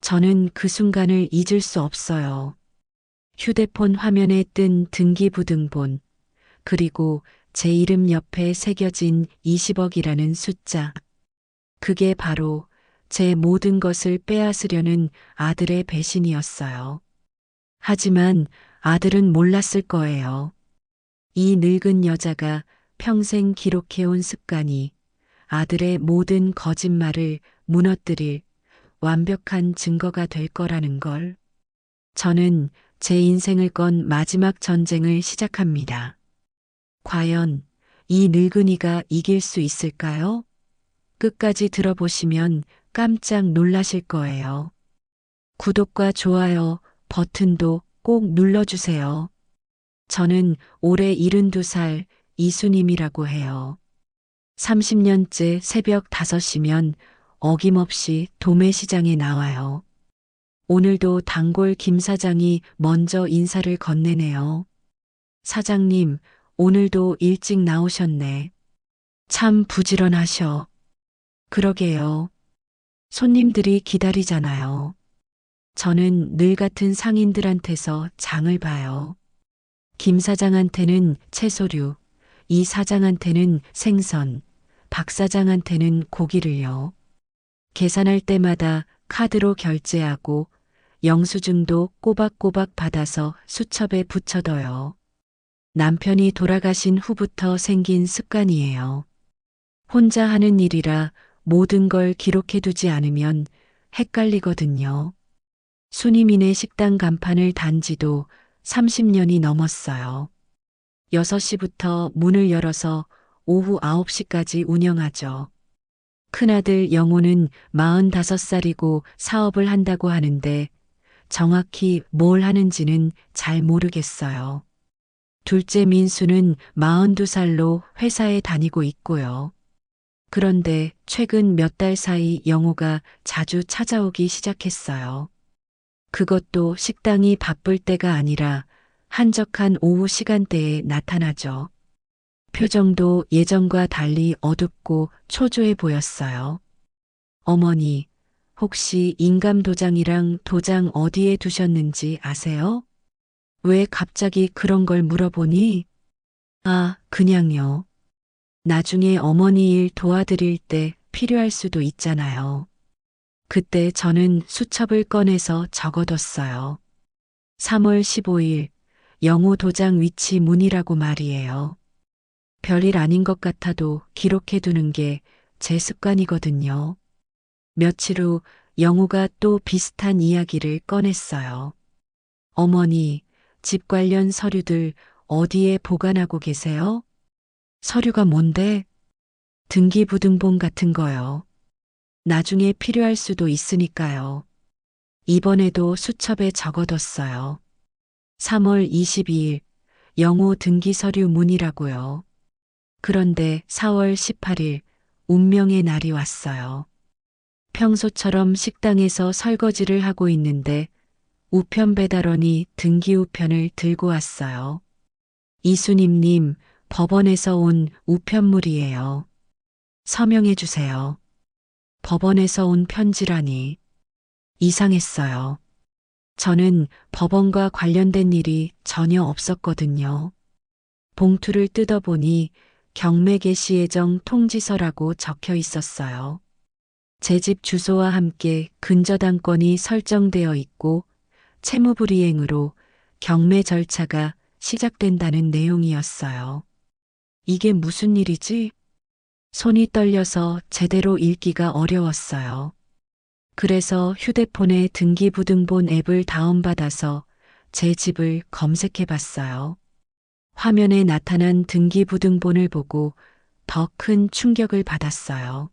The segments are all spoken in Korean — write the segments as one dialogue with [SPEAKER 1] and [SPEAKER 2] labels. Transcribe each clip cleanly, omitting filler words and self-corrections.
[SPEAKER 1] 저는 그 순간을 잊을 수 없어요. 휴대폰 화면에 뜬 등기부등본, 그리고 제 이름 옆에 새겨진 20억이라는 숫자. 그게 바로 제 모든 것을 빼앗으려는 아들의 배신이었어요. 하지만 아들은 몰랐을 거예요. 이 늙은 여자가 평생 기록해온 습관이 아들의 모든 거짓말을 무너뜨릴 완벽한 증거가 될 거라는 걸. 저는 제 인생을 건 마지막 전쟁을 시작합니다. 과연 이 늙은이가 이길 수 있을까요? 끝까지 들어보시면 깜짝 놀라실 거예요. 구독과 좋아요 버튼도 꼭 눌러주세요. 저는 올해 72살 이수님이라고 해요. 30년째 새벽 5시면 어김없이 도매시장에 나와요. 오늘도 단골 김 사장이 먼저 인사를 건네네요. 사장님, 오늘도 일찍 나오셨네. 참 부지런하셔. 그러게요. 손님들이 기다리잖아요. 저는 늘 같은 상인들한테서 장을 봐요. 김 사장한테는 채소류, 이 사장한테는 생선, 박 사장한테는 고기를요. 계산할 때마다 카드로 결제하고 영수증도 꼬박꼬박 받아서 수첩에 붙여둬요. 남편이 돌아가신 후부터 생긴 습관이에요. 혼자 하는 일이라 모든 걸 기록해두지 않으면 헷갈리거든요. 순이민의 식당 간판을 단 지도 30년이 넘었어요. 6시부터 문을 열어서 오후 9시까지 운영하죠. 큰아들 영호는 45살이고 사업을 한다고 하는데 정확히 뭘 하는지는 잘 모르겠어요. 둘째 민수는 42살로 회사에 다니고 있고요. 그런데 최근 몇 달 사이 영호가 자주 찾아오기 시작했어요. 그것도 식당이 바쁠 때가 아니라 한적한 오후 시간대에 나타나죠. 표정도 예전과 달리 어둡고 초조해 보였어요. 어머니, 혹시 인감도장이랑 도장 어디에 두셨는지 아세요? 왜 갑자기 그런 걸 물어보니? 아, 그냥요. 나중에 어머니 일 도와드릴 때 필요할 수도 있잖아요. 그때 저는 수첩을 꺼내서 적어뒀어요. 3월 15일, 영호 도장 위치 문이라고 말이에요. 별일 아닌 것 같아도 기록해두는 게 제 습관이거든요. 며칠 후 영호가 또 비슷한 이야기를 꺼냈어요. 어머니, 집 관련 서류들 어디에 보관하고 계세요? 서류가 뭔데? 등기부등본 같은 거요. 나중에 필요할 수도 있으니까요. 이번에도 수첩에 적어뒀어요. 3월 22일, 영호 등기서류 문이라고요. 그런데 4월 18일, 운명의 날이 왔어요. 평소처럼 식당에서 설거지를 하고 있는데 우편 배달원이 등기우편을 들고 왔어요. 이수님님, 법원에서 온 우편물이에요. 서명해 주세요. 법원에서 온 편지라니. 이상했어요. 저는 법원과 관련된 일이 전혀 없었거든요. 봉투를 뜯어보니 경매 개시 예정 통지서라고 적혀 있었어요. 제 집 주소와 함께 근저당권이 설정되어 있고 채무불이행으로 경매 절차가 시작된다는 내용이었어요. 이게 무슨 일이지? 손이 떨려서 제대로 읽기가 어려웠어요. 그래서 휴대폰에 등기부등본 앱을 다운받아서 제 집을 검색해 봤어요. 화면에 나타난 등기부등본을 보고 더 큰 충격을 받았어요.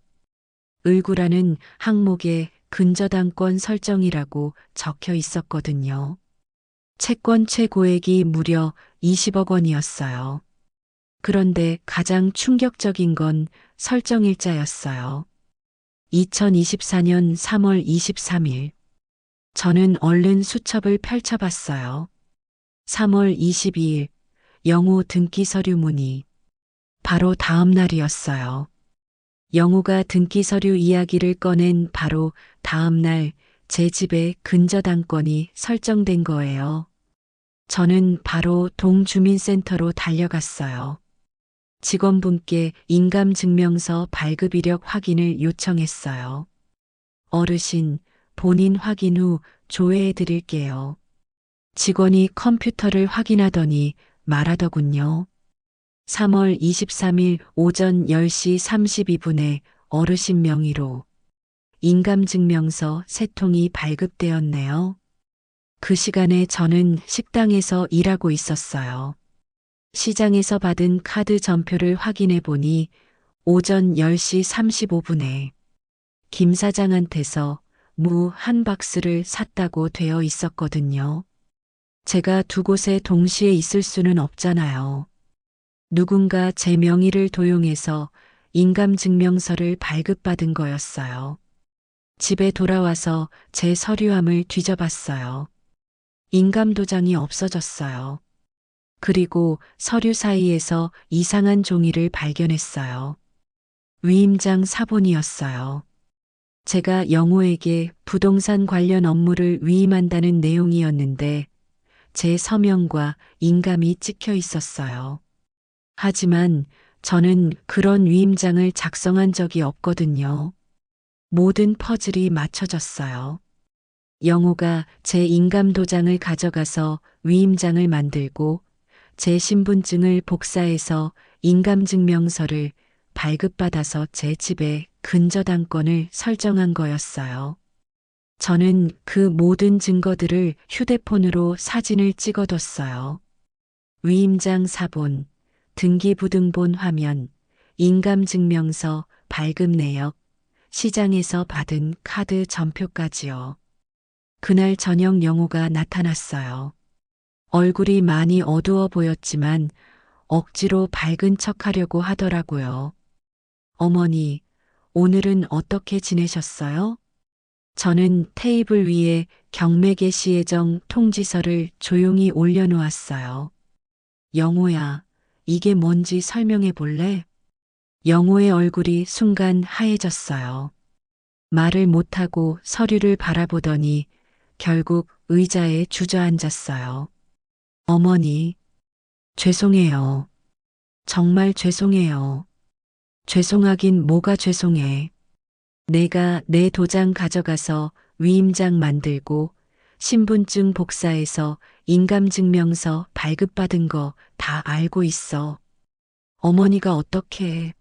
[SPEAKER 1] 을구라는 항목에 근저당권 설정이라고 적혀 있었거든요. 채권 최고액이 무려 20억 원이었어요. 그런데 가장 충격적인 건 설정일자였어요. 2024년 3월 23일. 저는 얼른 수첩을 펼쳐봤어요. 3월 22일, 영호 등기 서류 문의. 바로 다음 날이었어요. 영호가 등기 서류 이야기를 꺼낸 바로 다음 날 제 집에 근저당권이 설정된 거예요. 저는 바로 동주민센터로 달려갔어요. 직원분께 인감증명서 발급 이력 확인을 요청했어요. 어르신, 본인 확인 후 조회해 드릴게요. 직원이 컴퓨터를 확인하더니 말하더군요. 3월 23일 오전 10시 32분에 어르신 명의로 인감증명서 3통이 발급되었네요. 그 시간에 저는 식당에서 일하고 있었어요. 시장에서 받은 카드 전표를 확인해 보니 오전 10시 35분에 김 사장한테서 무 한 박스를 샀다고 되어 있었거든요. 제가 두 곳에 동시에 있을 수는 없잖아요. 누군가 제 명의를 도용해서 인감증명서를 발급받은 거였어요. 집에 돌아와서 제 서류함을 뒤져봤어요. 인감도장이 없어졌어요. 그리고 서류 사이에서 이상한 종이를 발견했어요. 위임장 사본이었어요. 제가 영호에게 부동산 관련 업무를 위임한다는 내용이었는데 제 서명과 인감이 찍혀 있었어요. 하지만 저는 그런 위임장을 작성한 적이 없거든요. 모든 퍼즐이 맞춰졌어요. 영호가 제 인감도장을 가져가서 위임장을 만들고 제 신분증을 복사해서 인감증명서를 발급받아서 제 집에 근저당권을 설정한 거였어요. 저는 그 모든 증거들을 휴대폰으로 사진을 찍어뒀어요. 위임장 사본, 등기부등본 화면, 인감증명서 발급 내역, 시장에서 받은 카드 전표까지요. 그날 저녁 영호가 나타났어요. 얼굴이 많이 어두워 보였지만 억지로 밝은 척하려고 하더라고요. 어머니, 오늘은 어떻게 지내셨어요? 저는 테이블 위에 경매 개시 예정 통지서를 조용히 올려놓았어요. 영호야, 이게 뭔지 설명해 볼래? 영호의 얼굴이 순간 하얘졌어요. 말을 못하고 서류를 바라보더니 결국 의자에 주저앉았어요. 어머니, 죄송해요. 정말 죄송해요. 죄송하긴 뭐가 죄송해. 내가 내 도장 가져가서 위임장 만들고 신분증 복사해서 인감증명서 발급받은 거 다 알고 있어. 어머니가 어떻게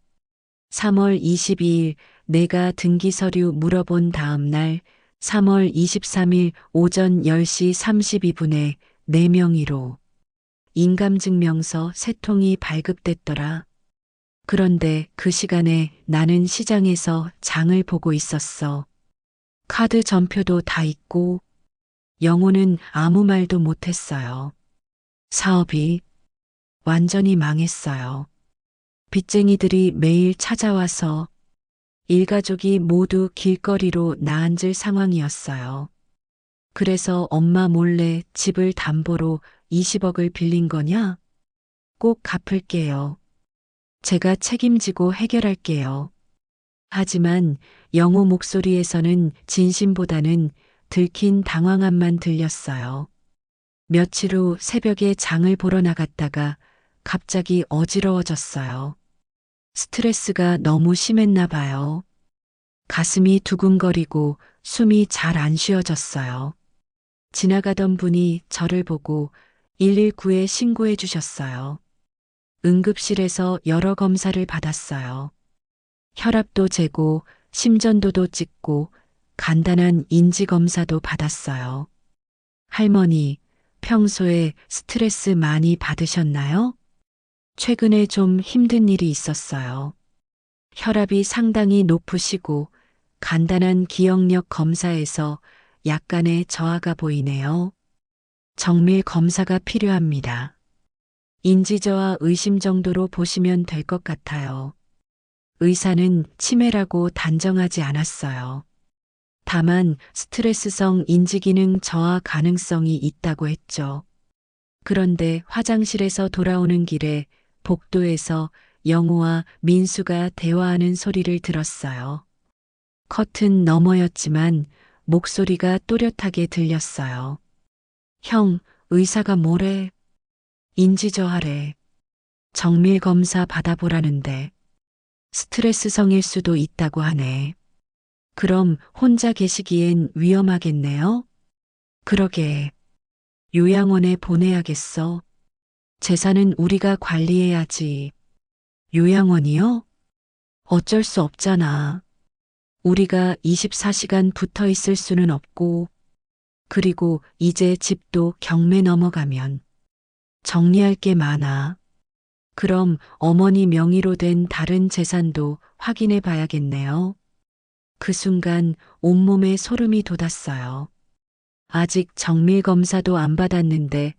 [SPEAKER 1] 3월 22일 내가 등기 서류 물어본 다음 날 3월 23일 오전 10시 32분에 내 명의로 인감증명서 3통이 발급됐더라. 그런데 그 시간에 나는 시장에서 장을 보고 있었어. 카드 전표도 다 있고 영호는 아무 말도 못했어요. 사업이 완전히 망했어요. 빚쟁이들이 매일 찾아와서 일가족이 모두 길거리로 나앉을 상황이었어요. 그래서 엄마 몰래 집을 담보로 20억을 빌린 거냐? 꼭 갚을게요. 제가 책임지고 해결할게요. 하지만 영호 목소리에서는 진심보다는 들킨 당황함만 들렸어요. 며칠 후 새벽에 장을 보러 나갔다가 갑자기 어지러워졌어요. 스트레스가 너무 심했나 봐요. 가슴이 두근거리고 숨이 잘 안 쉬어졌어요. 지나가던 분이 저를 보고 119에 신고해 주셨어요. 응급실에서 여러 검사를 받았어요. 혈압도 재고 심전도도 찍고 간단한 인지검사도 받았어요. 할머니, 평소에 스트레스 많이 받으셨나요? 최근에 좀 힘든 일이 있었어요. 혈압이 상당히 높으시고 간단한 기억력 검사에서 약간의 저하가 보이네요. 정밀 검사가 필요합니다. 인지저하 의심 정도로 보시면 될 것 같아요. 의사는 치매라고 단정하지 않았어요. 다만 스트레스성 인지기능 저하 가능성이 있다고 했죠. 그런데 화장실에서 돌아오는 길에 복도에서 영호와 민수가 대화하는 소리를 들었어요. 커튼 너머였지만 목소리가 또렷하게 들렸어요. 형, 의사가 뭐래? 인지저하래. 정밀 검사 받아보라는데 스트레스성일 수도 있다고 하네. 그럼 혼자 계시기엔 위험하겠네요? 그러게. 요양원에 보내야겠어. 재산은 우리가 관리해야지. 요양원이요? 어쩔 수 없잖아. 우리가 24시간 붙어 있을 수는 없고, 그리고 이제 집도 경매 넘어가면 정리할 게 많아. 그럼 어머니 명의로 된 다른 재산도 확인해 봐야겠네요. 그 순간 온몸에 소름이 돋았어요. 아직 정밀 검사도 안 받았는데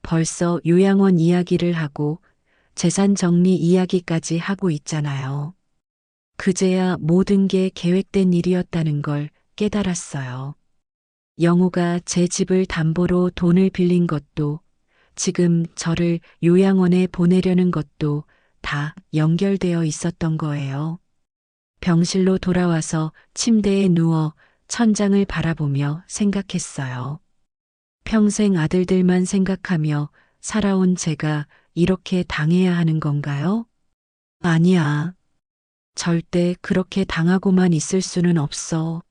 [SPEAKER 1] 벌써 요양원 이야기를 하고 재산 정리 이야기까지 하고 있잖아요. 그제야 모든 게 계획된 일이었다는 걸 깨달았어요. 영우가 제 집을 담보로 돈을 빌린 것도 지금 저를 요양원에 보내려는 것도 다 연결되어 있었던 거예요. 병실로 돌아와서 침대에 누워 천장을 바라보며 생각했어요. 평생 아들들만 생각하며 살아온 제가 이렇게 당해야 하는 건가요? 아니야. 절대 그렇게 당하고만 있을 수는 없어.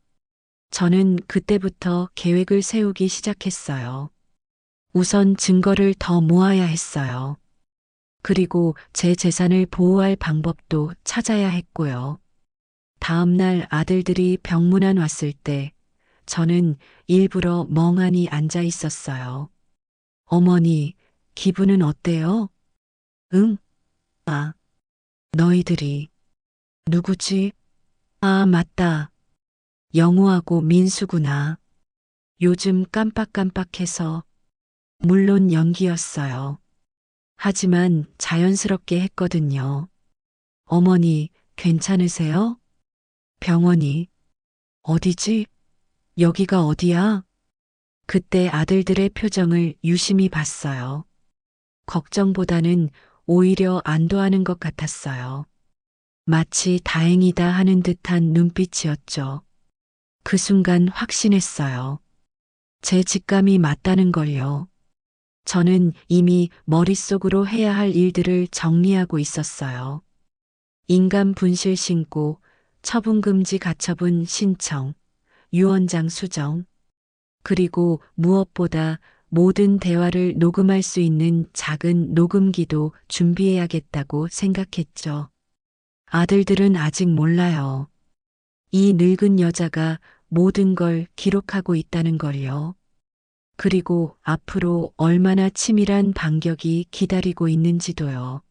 [SPEAKER 1] 저는 그때부터 계획을 세우기 시작했어요. 우선 증거를 더 모아야 했어요. 그리고 제 재산을 보호할 방법도 찾아야 했고요. 다음 날 아들들이 병문안 왔을 때 저는 일부러 멍하니 앉아 있었어요. 어머니, 기분은 어때요? 응? 아, 너희들이. 누구지? 아, 맞다. 영우하고 민수구나. 요즘 깜빡깜빡해서. 물론 연기였어요. 하지만 자연스럽게 했거든요. 어머니, 괜찮으세요? 병원이. 어디지? 여기가 어디야? 그때 아들들의 표정을 유심히 봤어요. 걱정보다는 오히려 안도하는 것 같았어요. 마치 다행이다 하는 듯한 눈빛이었죠. 그 순간 확신했어요. 제 직감이 맞다는 걸요. 저는 이미 머릿속으로 해야 할 일들을 정리하고 있었어요. 인감 분실 신고, 처분금지 가처분 신청, 유언장 수정, 그리고 무엇보다 모든 대화를 녹음할 수 있는 작은 녹음기도 준비해야겠다고 생각했죠. 아들들은 아직 몰라요. 이 늙은 여자가 모든 걸 기록하고 있다는 걸요. 그리고 앞으로 얼마나 치밀한 반격이 기다리고 있는지도요.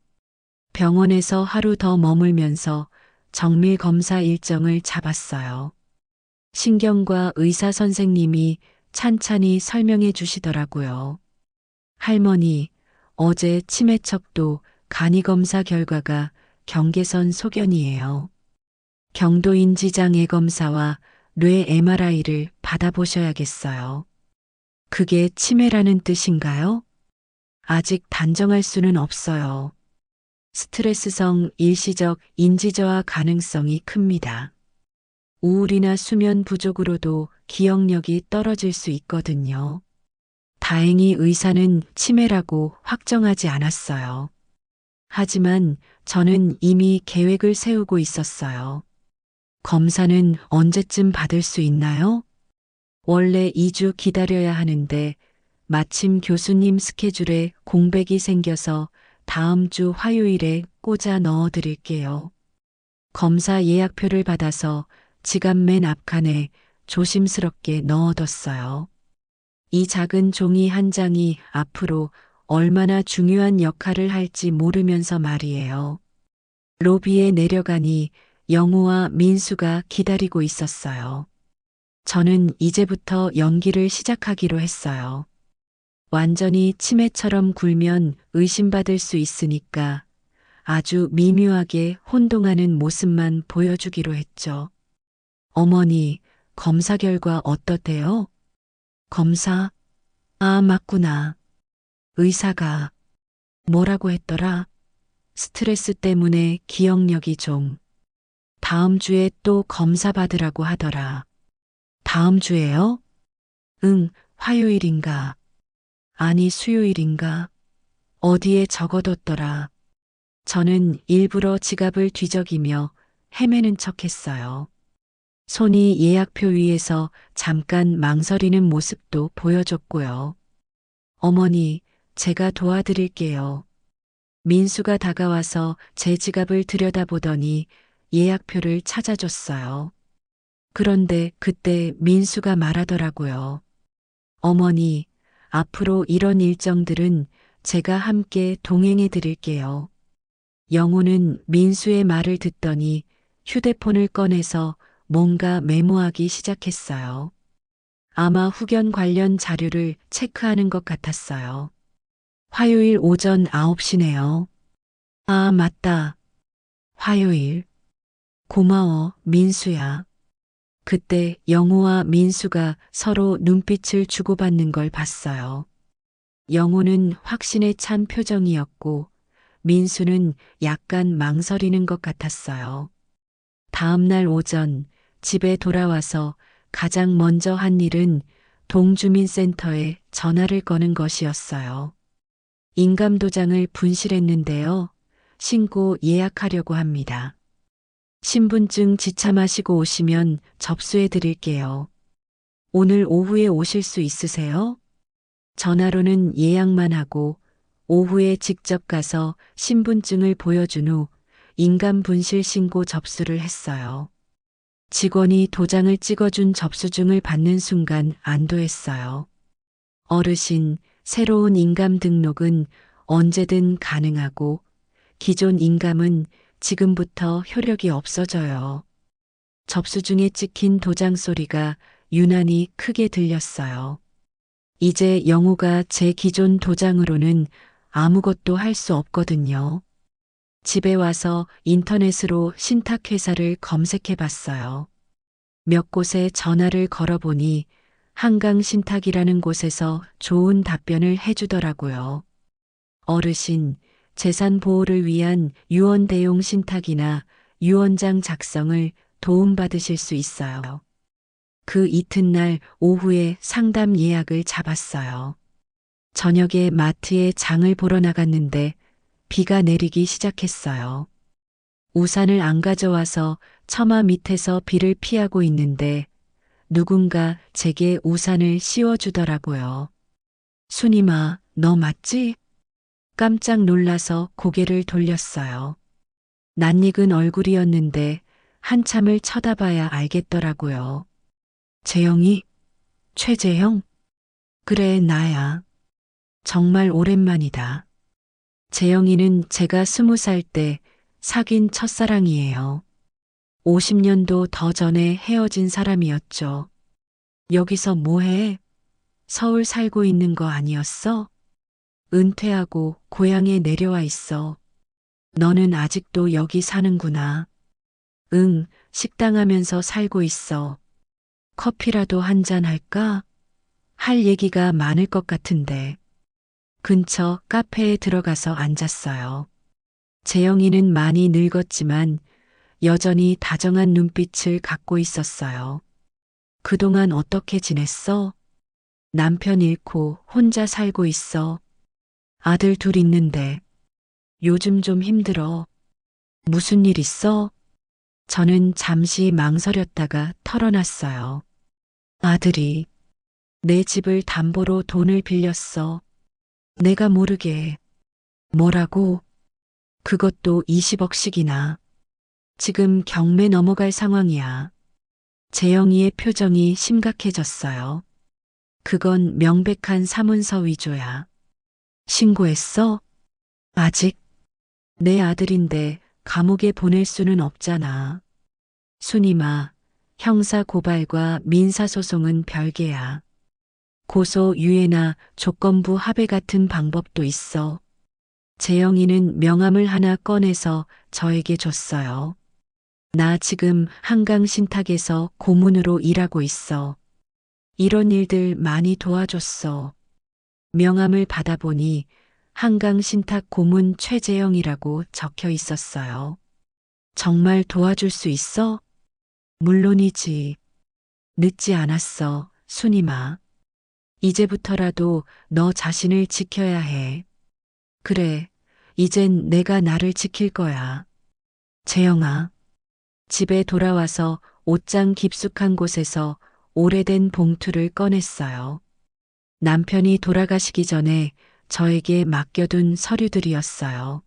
[SPEAKER 1] 병원에서 하루 더 머물면서 정밀 검사 일정을 잡았어요. 신경과 의사 선생님이 찬찬히 설명해 주시더라고요. 할머니, 어제 치매 척도 간이 검사 결과가 경계선 소견이에요. 경도인지장애 검사와 뇌 MRI를 받아보셔야겠어요. 그게 치매라는 뜻인가요? 아직 단정할 수는 없어요. 스트레스성 일시적 인지저하 가능성이 큽니다. 우울이나 수면 부족으로도 기억력이 떨어질 수 있거든요. 다행히 의사는 치매라고 확정하지 않았어요. 하지만 저는 이미 계획을 세우고 있었어요. 검사는 언제쯤 받을 수 있나요? 원래 2주 기다려야 하는데 마침 교수님 스케줄에 공백이 생겨서 다음 주 화요일에 꽂아 넣어 드릴게요. 검사 예약표를 받아서 지갑 맨 앞칸에 조심스럽게 넣어뒀어요. 이 작은 종이 한 장이 앞으로 얼마나 중요한 역할을 할지 모르면서 말이에요. 로비에 내려가니 영우와 민수가 기다리고 있었어요. 저는 이제부터 연기를 시작하기로 했어요. 완전히 치매처럼 굴면 의심받을 수 있으니까 아주 미묘하게 혼동하는 모습만 보여주기로 했죠. 어머니, 검사 결과 어떻대요? 검사? 아, 맞구나. 의사가 뭐라고 했더라? 스트레스 때문에 기억력이 좀. 다음 주에 또 검사 받으라고 하더라. 다음 주에요? 응, 화요일인가? 아니, 수요일인가? 어디에 적어뒀더라. 저는 일부러 지갑을 뒤적이며 헤매는 척했어요. 손이 예약표 위에서 잠깐 망설이는 모습도 보여줬고요. 어머니, 제가 도와드릴게요. 민수가 다가와서 제 지갑을 들여다보더니 예약표를 찾아줬어요. 그런데 그때 민수가 말하더라고요. 어머니, 앞으로 이런 일정들은 제가 함께 동행해 드릴게요. 영우는 민수의 말을 듣더니 휴대폰을 꺼내서 뭔가 메모하기 시작했어요. 아마 후견 관련 자료를 체크하는 것 같았어요. 화요일 오전 9시네요. 아, 맞다. 화요일. 고마워, 민수야. 그때 영우와 민수가 서로 눈빛을 주고받는 걸 봤어요. 영우는 확신에 찬 표정이었고 민수는 약간 망설이는 것 같았어요. 다음 날 오전 집에 돌아와서 가장 먼저 한 일은 동주민센터에 전화를 거는 것이었어요. 인감도장을 분실했는데요. 신고 예약하려고 합니다. 신분증 지참하시고 오시면 접수해 드릴게요. 오늘 오후에 오실 수 있으세요? 전화로는 예약만 하고 오후에 직접 가서 신분증을 보여준 후 인감분실 신고 접수를 했어요. 직원이 도장을 찍어준 접수증을 받는 순간 안도했어요. 어르신, 새로운 인감 등록은 언제든 가능하고 기존 인감은 지금부터 효력이 없어져요. 접수중에 찍힌 도장 소리가 유난히 크게 들렸어요. 이제 영우가 제 기존 도장으로는 아무것도 할 수 없거든요. 집에 와서 인터넷으로 신탁회사를 검색해 봤어요. 몇 곳에 전화를 걸어보니 한강신탁이라는 곳에서 좋은 답변을 해주더라고요. 어르신, 재산 보호를 위한 유언 대용 신탁이나 유언장 작성을 도움받으실 수 있어요. 그 이튿날 오후에 상담 예약을 잡았어요. 저녁에 마트에 장을 보러 나갔는데 비가 내리기 시작했어요. 우산을 안 가져와서 처마 밑에서 비를 피하고 있는데 누군가 제게 우산을 씌워주더라고요. 순임아, 너 맞지? 깜짝 놀라서 고개를 돌렸어요. 낯익은 얼굴이었는데 한참을 쳐다봐야 알겠더라고요. 재영이? 최재형? 그래, 나야. 정말 오랜만이다. 재영이는 제가 20살 때 사귄 첫사랑이에요. 50년도 더 전에 헤어진 사람이었죠. 여기서 뭐해? 서울 살고 있는 거 아니었어? 은퇴하고 고향에 내려와 있어. 너는 아직도 여기 사는구나. 응, 식당 하면서 살고 있어. 커피라도 한 잔 할까? 할 얘기가 많을 것 같은데. 근처 카페에 들어가서 앉았어요. 재영이는 많이 늙었지만 여전히 다정한 눈빛을 갖고 있었어요. 그동안 어떻게 지냈어? 남편 잃고 혼자 살고 있어. 아들 둘 있는데 요즘 좀 힘들어. 무슨 일 있어? 저는 잠시 망설였다가 털어놨어요. 아들이 내 집을 담보로 돈을 빌렸어. 내가 모르게. 뭐라고? 그것도 20억씩이나. 지금 경매 넘어갈 상황이야. 재영이의 표정이 심각해졌어요. 그건 명백한 사문서 위조야. 신고했어? 아직? 내 아들인데 감옥에 보낼 수는 없잖아. 순임아, 형사 고발과 민사 소송은 별개야. 고소 유예나 조건부 합의 같은 방법도 있어. 재영이는 명함을 하나 꺼내서 저에게 줬어요. 나 지금 한강신탁에서 고문으로 일하고 있어. 이런 일들 많이 도와줬어. 명함을 받아보니 한강신탁 고문 최재영이라고 적혀 있었어요. 정말 도와줄 수 있어? 물론이지. 늦지 않았어, 순임아. 이제부터라도 너 자신을 지켜야 해. 그래, 이젠 내가 나를 지킬 거야. 재영아, 집에 돌아와서 옷장 깊숙한 곳에서 오래된 봉투를 꺼냈어요. 남편이 돌아가시기 전에 저에게 맡겨둔 서류들이었어요.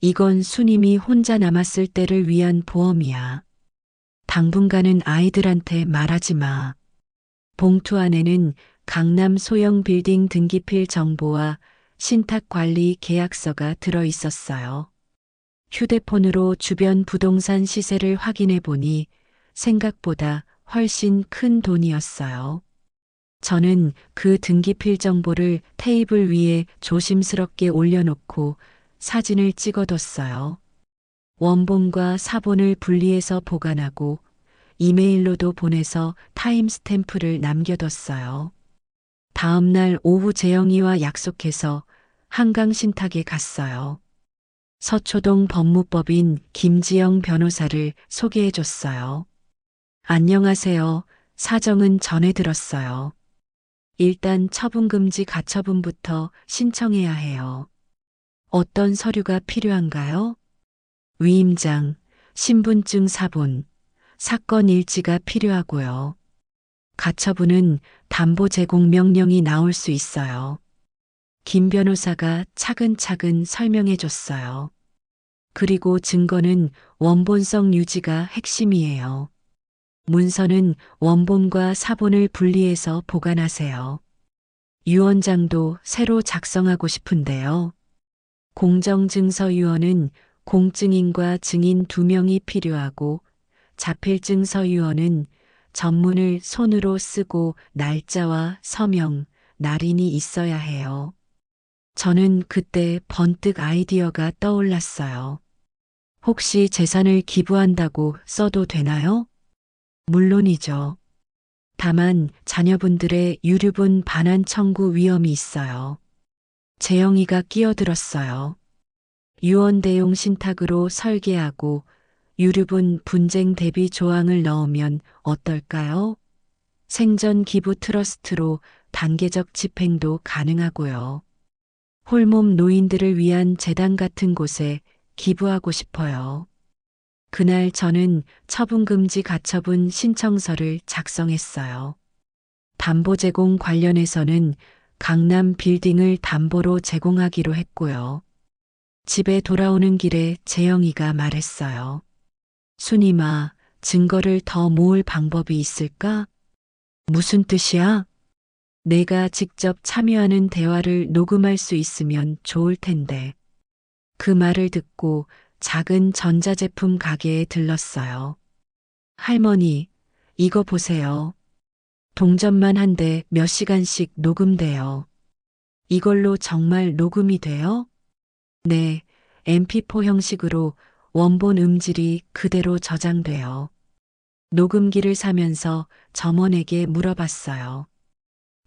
[SPEAKER 1] 이건 수님이 혼자 남았을 때를 위한 보험이야. 당분간은 아이들한테 말하지 마. 봉투 안에는 강남 소형 빌딩 등기필 정보와 신탁관리 계약서가 들어 있었어요. 휴대폰으로 주변 부동산 시세를 확인해 보니 생각보다 훨씬 큰 돈이었어요. 저는 그 등기필 정보를 테이블 위에 조심스럽게 올려놓고 사진을 찍어뒀어요. 원본과 사본을 분리해서 보관하고 이메일로도 보내서 타임스탬프를 남겨뒀어요. 다음 날 오후 재영이와 약속해서 한강신탁에 갔어요. 서초동 법무법인 김지영 변호사를 소개해줬어요. 안녕하세요. 사정은 전해 들었어요. 일단 처분금지 가처분부터 신청해야 해요. 어떤 서류가 필요한가요? 위임장, 신분증 사본, 사건 일지가 필요하고요. 가처분은 담보 제공 명령이 나올 수 있어요. 김 변호사가 차근차근 설명해 줬어요. 그리고 증거는 원본성 유지가 핵심이에요. 문서는 원본과 사본을 분리해서 보관하세요. 유언장도 새로 작성하고 싶은데요. 공정증서 유언은 공증인과 증인 2명이 필요하고 자필증서 유언은 전문을 손으로 쓰고 날짜와 서명, 날인이 있어야 해요. 저는 그때 번뜩 아이디어가 떠올랐어요. 혹시 재산을 기부한다고 써도 되나요? 물론이죠. 다만 자녀분들의 유류분 반환 청구 위험이 있어요. 재영이가 끼어들었어요. 유언 대용 신탁으로 설계하고 유류분 분쟁 대비 조항을 넣으면 어떨까요? 생전 기부 트러스트로 단계적 집행도 가능하고요. 홀몸 노인들을 위한 재단 같은 곳에 기부하고 싶어요. 그날 저는 처분금지 가처분 신청서를 작성했어요. 담보 제공 관련해서는 강남 빌딩을 담보로 제공하기로 했고요. 집에 돌아오는 길에 재영이가 말했어요. 순임아, 증거를 더 모을 방법이 있을까? 무슨 뜻이야? 내가 직접 참여하는 대화를 녹음할 수 있으면 좋을 텐데. 그 말을 듣고 작은 전자제품 가게에 들렀어요. 할머니, 이거 보세요. 동전만 한데 몇 시간씩 녹음돼요. 이걸로 정말 녹음이 돼요? 네, MP4 형식으로 원본 음질이 그대로 저장돼요. 녹음기를 사면서 점원에게 물어봤어요.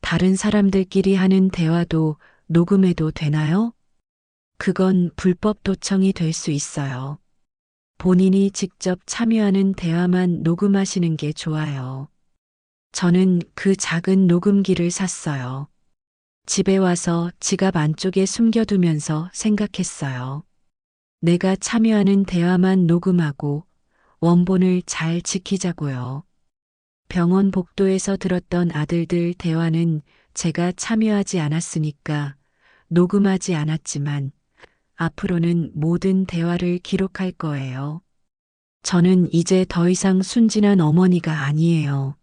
[SPEAKER 1] 다른 사람들끼리 하는 대화도 녹음해도 되나요? 그건 불법 도청이 될 수 있어요. 본인이 직접 참여하는 대화만 녹음하시는 게 좋아요. 저는 그 작은 녹음기를 샀어요. 집에 와서 지갑 안쪽에 숨겨두면서 생각했어요. 내가 참여하는 대화만 녹음하고 원본을 잘 지키자고요. 병원 복도에서 들었던 아들들 대화는 제가 참여하지 않았으니까 녹음하지 않았지만 앞으로는 모든 대화를 기록할 거예요. 저는 이제 더 이상 순진한 어머니가 아니에요.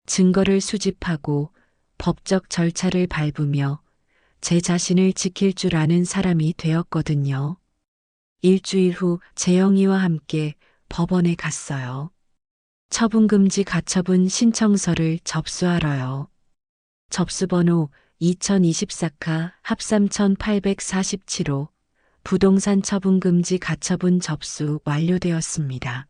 [SPEAKER 1] 증거를 수집하고 법적 절차를 밟으며 제 자신을 지킬 줄 아는 사람이 되었거든요. 일주일 후 재영이와 함께 법원에 갔어요. 처분금지 가처분 신청서를 접수하러요. 접수번호 2024카 합3847호 부동산 처분금지 가처분 접수 완료되었습니다.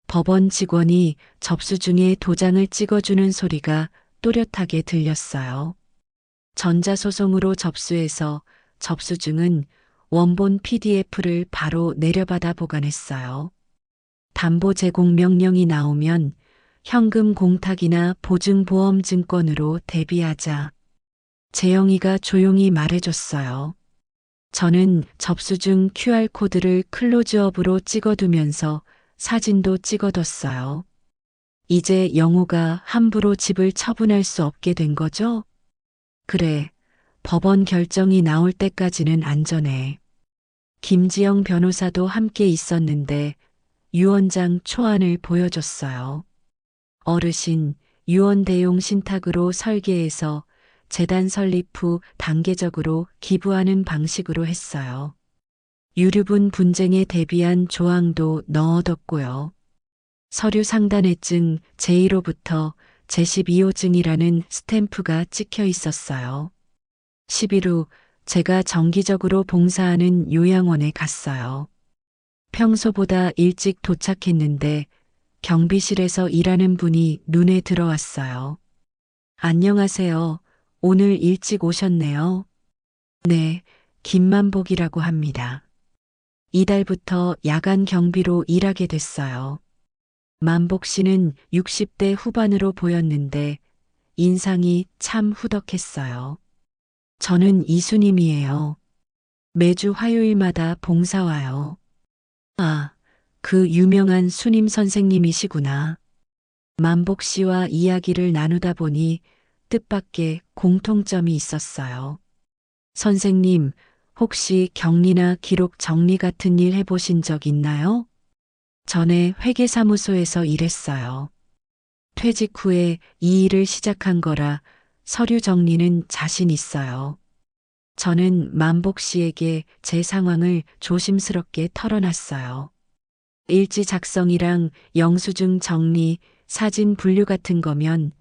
[SPEAKER 1] 법원 직원이 접수 중에 도장을 찍어주는 소리가 또렷하게 들렸어요. 전자소송으로 접수해서 접수중은 원본 PDF를 바로 내려받아 보관했어요. 담보 제공 명령이 나오면 현금 공탁이나 보증보험증권으로 대비하자. 재영이가 조용히 말해줬어요. 저는 접수 중 QR코드를 클로즈업으로 찍어두면서 사진도 찍어뒀어요. 이제 영호가 함부로 집을 처분할 수 없게 된 거죠? 그래, 법원 결정이 나올 때까지는 안전해. 김지영 변호사도 함께 있었는데 유언장 초안을 보여줬어요. 어르신, 유언 대용 신탁으로 설계해서 재단 설립 후 단계적으로 기부하는 방식으로 했어요. 유류분 분쟁에 대비한 조항도 넣어뒀고요. 서류 상단에증 제1호부터 제12호증이라는 스탬프가 찍혀 있었어요. 10일 후 제가 정기적으로 봉사하는 요양원에 갔어요. 평소보다 일찍 도착했는데 경비실에서 일하는 분이 눈에 들어왔어요. 안녕하세요. 오늘 일찍 오셨네요. 네, 김만복이라고 합니다. 이달부터 야간 경비로 일하게 됐어요. 만복 씨는 60대 후반으로 보였는데 인상이 참 후덕했어요. 저는 이수님이에요. 매주 화요일마다 봉사 와요. 아, 그 유명한 수님 선생님이시구나. 만복 씨와 이야기를 나누다 보니 뜻밖의 공통점이 있었어요. 선생님, 혹시 격리나 기록 정리 같은 일 해보신 적 있나요? 전에 회계사무소에서 일했어요. 퇴직 후에 이 일을 시작한 거라 서류 정리는 자신 있어요. 저는 만복 씨에게 제 상황을 조심스럽게 털어놨어요. 일지 작성이랑 영수증 정리, 사진 분류 같은 거면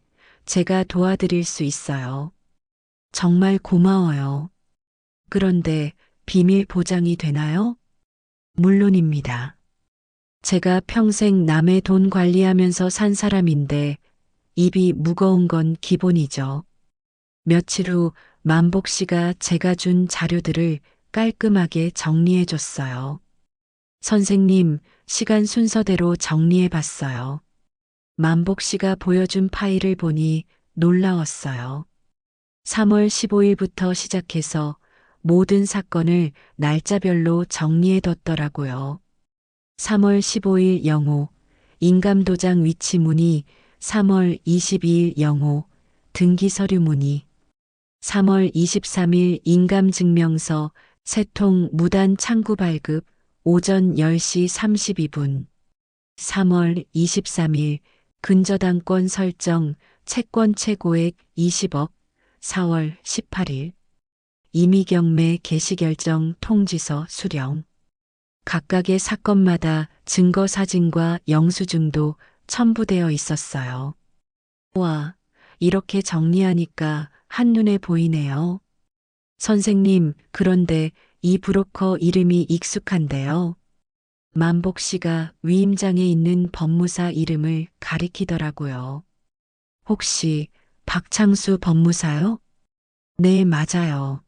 [SPEAKER 1] 제가 도와드릴 수 있어요. 정말 고마워요. 그런데 비밀 보장이 되나요? 물론입니다. 제가 평생 남의 돈 관리하면서 산 사람인데 입이 무거운 건 기본이죠. 며칠 후 만복 씨가 제가 준 자료들을 깔끔하게 정리해 줬어요. 선생님, 시간 순서대로 정리해 봤어요. 만복 씨가 보여준 파일을 보니 놀라웠어요. 3월 15일부터 시작해서 모든 사건을 날짜별로 정리해 뒀더라고요. 3월 15일 영호, 인감도장 위치 문의, 3월 22일 영호, 등기서류 문의, 3월 23일 인감증명서, 세통 무단 창구 발급, 오전 10시 32분, 3월 23일 근저당권 설정, 채권 최고액 20억, 4월 18일 임의경매 개시결정 통지서 수령. 각각의 사건마다 증거 사진과 영수증도 첨부되어 있었어요. 와, 이렇게 정리하니까 한눈에 보이네요. 선생님, 그런데 이 브로커 이름이 익숙한데요. 만복 씨가 위임장에 있는 법무사 이름을 가리키더라고요. 혹시 박창수 법무사요? 네, 맞아요.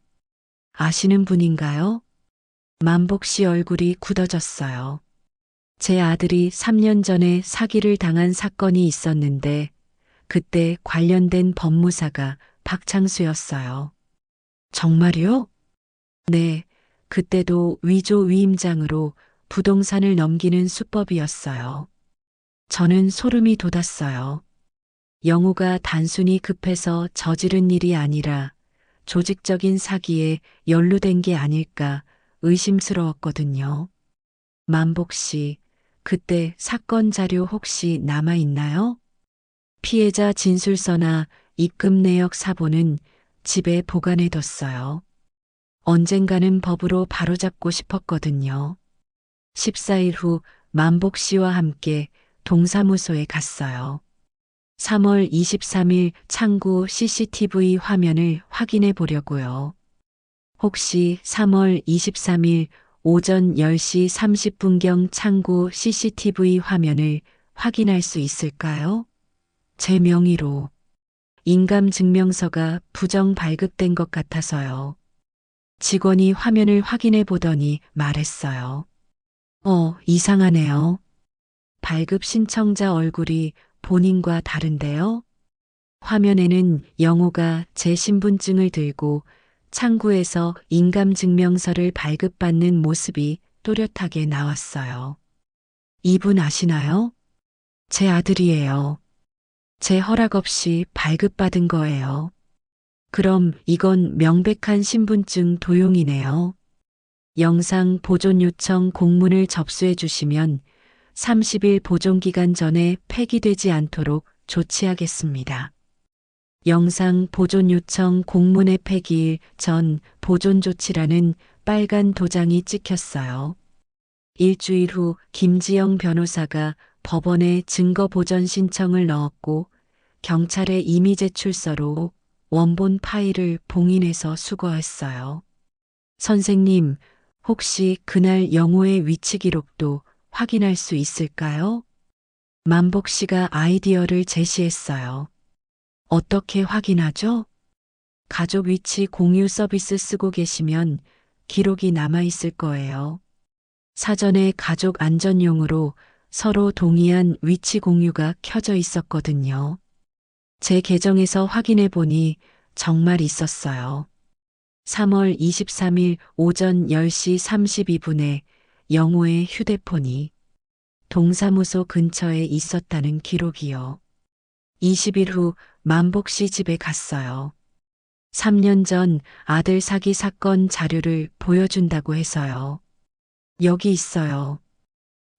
[SPEAKER 1] 아시는 분인가요? 만복 씨 얼굴이 굳어졌어요. 제 아들이 3년 전에 사기를 당한 사건이 있었는데 그때 관련된 법무사가 박창수였어요. 정말요? 네, 그때도 위조 위임장으로 부동산을 넘기는 수법이었어요. 저는 소름이 돋았어요. 영호가 단순히 급해서 저지른 일이 아니라 조직적인 사기에 연루된 게 아닐까 의심스러웠거든요. 만복 씨, 그때 사건 자료 혹시 남아 있나요? 피해자 진술서나 입금 내역 사본은 집에 보관해 뒀어요. 언젠가는 법으로 바로잡고 싶었거든요. 14일 후 만복 씨와 함께 동사무소에 갔어요. 3월 23일 창구 CCTV 화면을 확인해 보려고요. 혹시 3월 23일 오전 10시 30분경 창구 CCTV 화면을 확인할 수 있을까요? 제 명의로. 인감증명서가 부정 발급된 것 같아서요. 직원이 화면을 확인해 보더니 말했어요. 이상하네요. 발급 신청자 얼굴이 본인과 다른데요? 화면에는 영호가 제 신분증을 들고 창구에서 인감증명서를 발급받는 모습이 또렷하게 나왔어요. 이분 아시나요? 제 아들이에요. 제 허락 없이 발급받은 거예요. 그럼 이건 명백한 신분증 도용이네요. 영상 보존 요청 공문을 접수해 주시면 30일 보존 기간 전에 폐기되지 않도록 조치하겠습니다. 영상 보존 요청 공문의 폐기일 전 보존 조치라는 빨간 도장이 찍혔어요. 일주일 후 김지영 변호사가 법원에 증거 보전 신청을 넣었고 경찰에 임의 제출서로 원본 파일을 봉인해서 수거했어요. 선생님, 혹시 그날 영호의 위치 기록도 확인할 수 있을까요? 만복 씨가 아이디어를 제시했어요. 어떻게 확인하죠? 가족 위치 공유 서비스 쓰고 계시면 기록이 남아 있을 거예요. 사전에 가족 안전용으로 서로 동의한 위치 공유가 켜져 있었거든요. 제 계정에서 확인해 보니 정말 있었어요. 3월 23일 오전 10시 32분에 영호의 휴대폰이 동사무소 근처에 있었다는 기록이요. 20일 후 만복 씨 집에 갔어요. 3년 전 아들 사기 사건 자료를 보여준다고 해서요. 여기 있어요.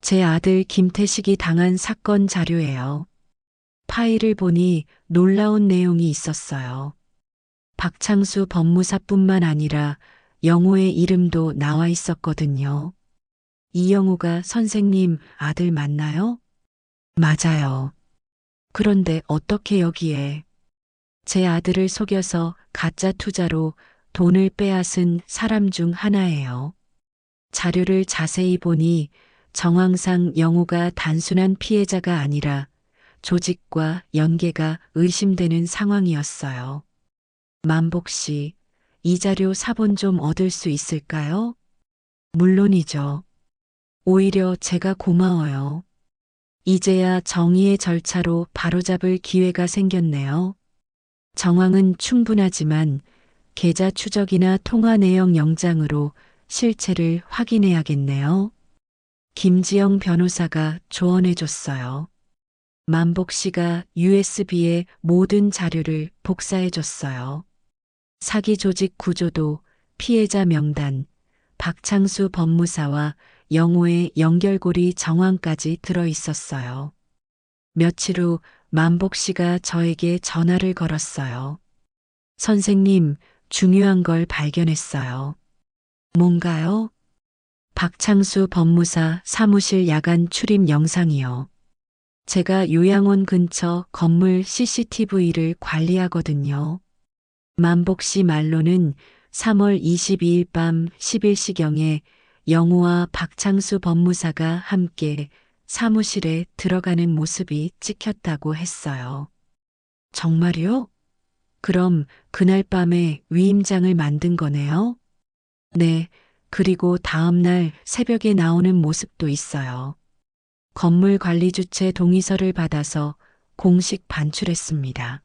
[SPEAKER 1] 제 아들 김태식이 당한 사건 자료예요. 파일을 보니 놀라운 내용이 있었어요. 박창수 법무사뿐만 아니라 영호의 이름도 나와 있었거든요. 이영호가 선생님 아들 맞나요? 맞아요. 그런데 어떻게 여기에? 제 아들을 속여서 가짜 투자로 돈을 빼앗은 사람 중 하나예요. 자료를 자세히 보니 정황상 영호가 단순한 피해자가 아니라 조직과 연계가 의심되는 상황이었어요. 만복 씨, 이 자료 사본 좀 얻을 수 있을까요? 물론이죠. 오히려 제가 고마워요. 이제야 정의의 절차로 바로잡을 기회가 생겼네요. 정황은 충분하지만 계좌 추적이나 통화 내역 영장으로 실체를 확인해야겠네요. 김지영 변호사가 조언해줬어요. 만복 씨가 USB에 모든 자료를 복사해줬어요. 사기 조직 구조도, 피해자 명단, 박창수 법무사와 영호의 연결고리 정황까지 들어 있었어요. 며칠 후 만복 씨가 저에게 전화를 걸었어요. 선생님, 중요한 걸 발견했어요. 뭔가요? 박창수 법무사 사무실 야간 출입 영상이요. 제가 요양원 근처 건물 CCTV를 관리하거든요. 만복 씨 말로는 3월 22일 밤 11시경에 영호와 박창수 법무사가 함께 사무실에 들어가는 모습이 찍혔다고 했어요. 정말요? 그럼 그날 밤에 위임장을 만든 거네요? 네, 그리고 다음날 새벽에 나오는 모습도 있어요. 건물 관리 주체 동의서를 받아서 공식 반출했습니다.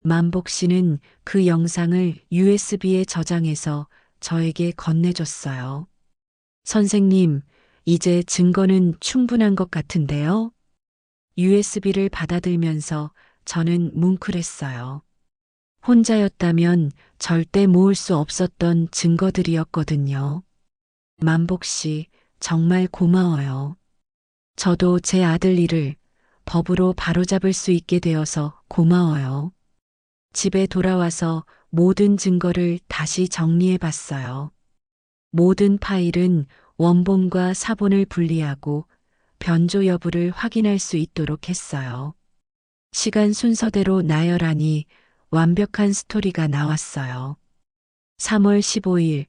[SPEAKER 1] 만복 씨는 그 영상을 USB에 저장해서 저에게 건네줬어요. 선생님, 이제 증거는 충분한 것 같은데요? USB를 받아들면서 저는 뭉클했어요. 혼자였다면 절대 모을 수 없었던 증거들이었거든요. 만복 씨, 정말 고마워요. 저도 제 아들 일을 법으로 바로잡을 수 있게 되어서 고마워요. 집에 돌아와서 모든 증거를 다시 정리해 봤어요. 모든 파일은 원본과 사본을 분리하고 변조 여부를 확인할 수 있도록 했어요. 시간 순서대로 나열하니 완벽한 스토리가 나왔어요. 3월 15일,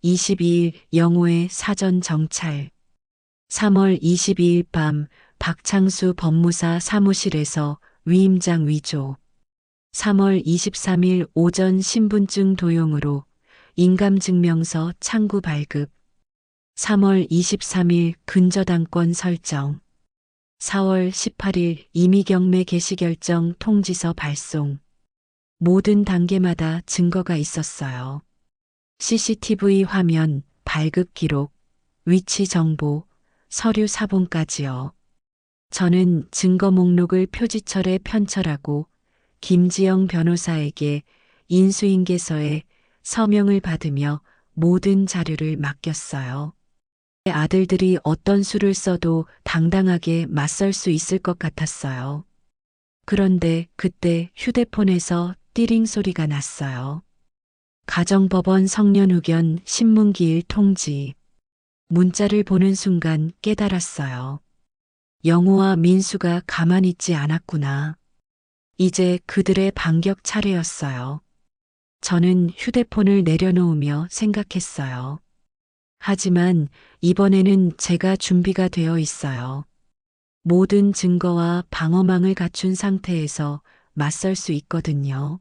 [SPEAKER 1] 22일 영호의 사전 정찰. 3월 22일 밤 박창수 법무사 사무실에서 위임장 위조. 3월 23일 오전 신분증 도용으로 인감증명서 창구 발급. 3월 23일 근저당권 설정. 4월 18일 임의경매 개시 결정 통지서 발송. 모든 단계마다 증거가 있었어요. CCTV 화면, 발급 기록, 위치 정보, 서류 사본까지요. 저는 증거 목록을 표지철에 편철하고 김지영 변호사에게 인수인계서에 서명을 받으며 모든 자료를 맡겼어요. 아들들이 어떤 수를 써도 당당하게 맞설 수 있을 것 같았어요. 그런데 그때 휴대폰에서 띠링 소리가 났어요. 가정법원 성년후견 신문기일 통지. 문자를 보는 순간 깨달았어요. 영우와 민수가 가만히 있지 않았구나. 이제 그들의 반격 차례였어요. 저는 휴대폰을 내려놓으며 생각했어요. 하지만 이번에는 제가 준비가 되어 있어요. 모든 증거와 방어망을 갖춘 상태에서 맞설 수 있거든요.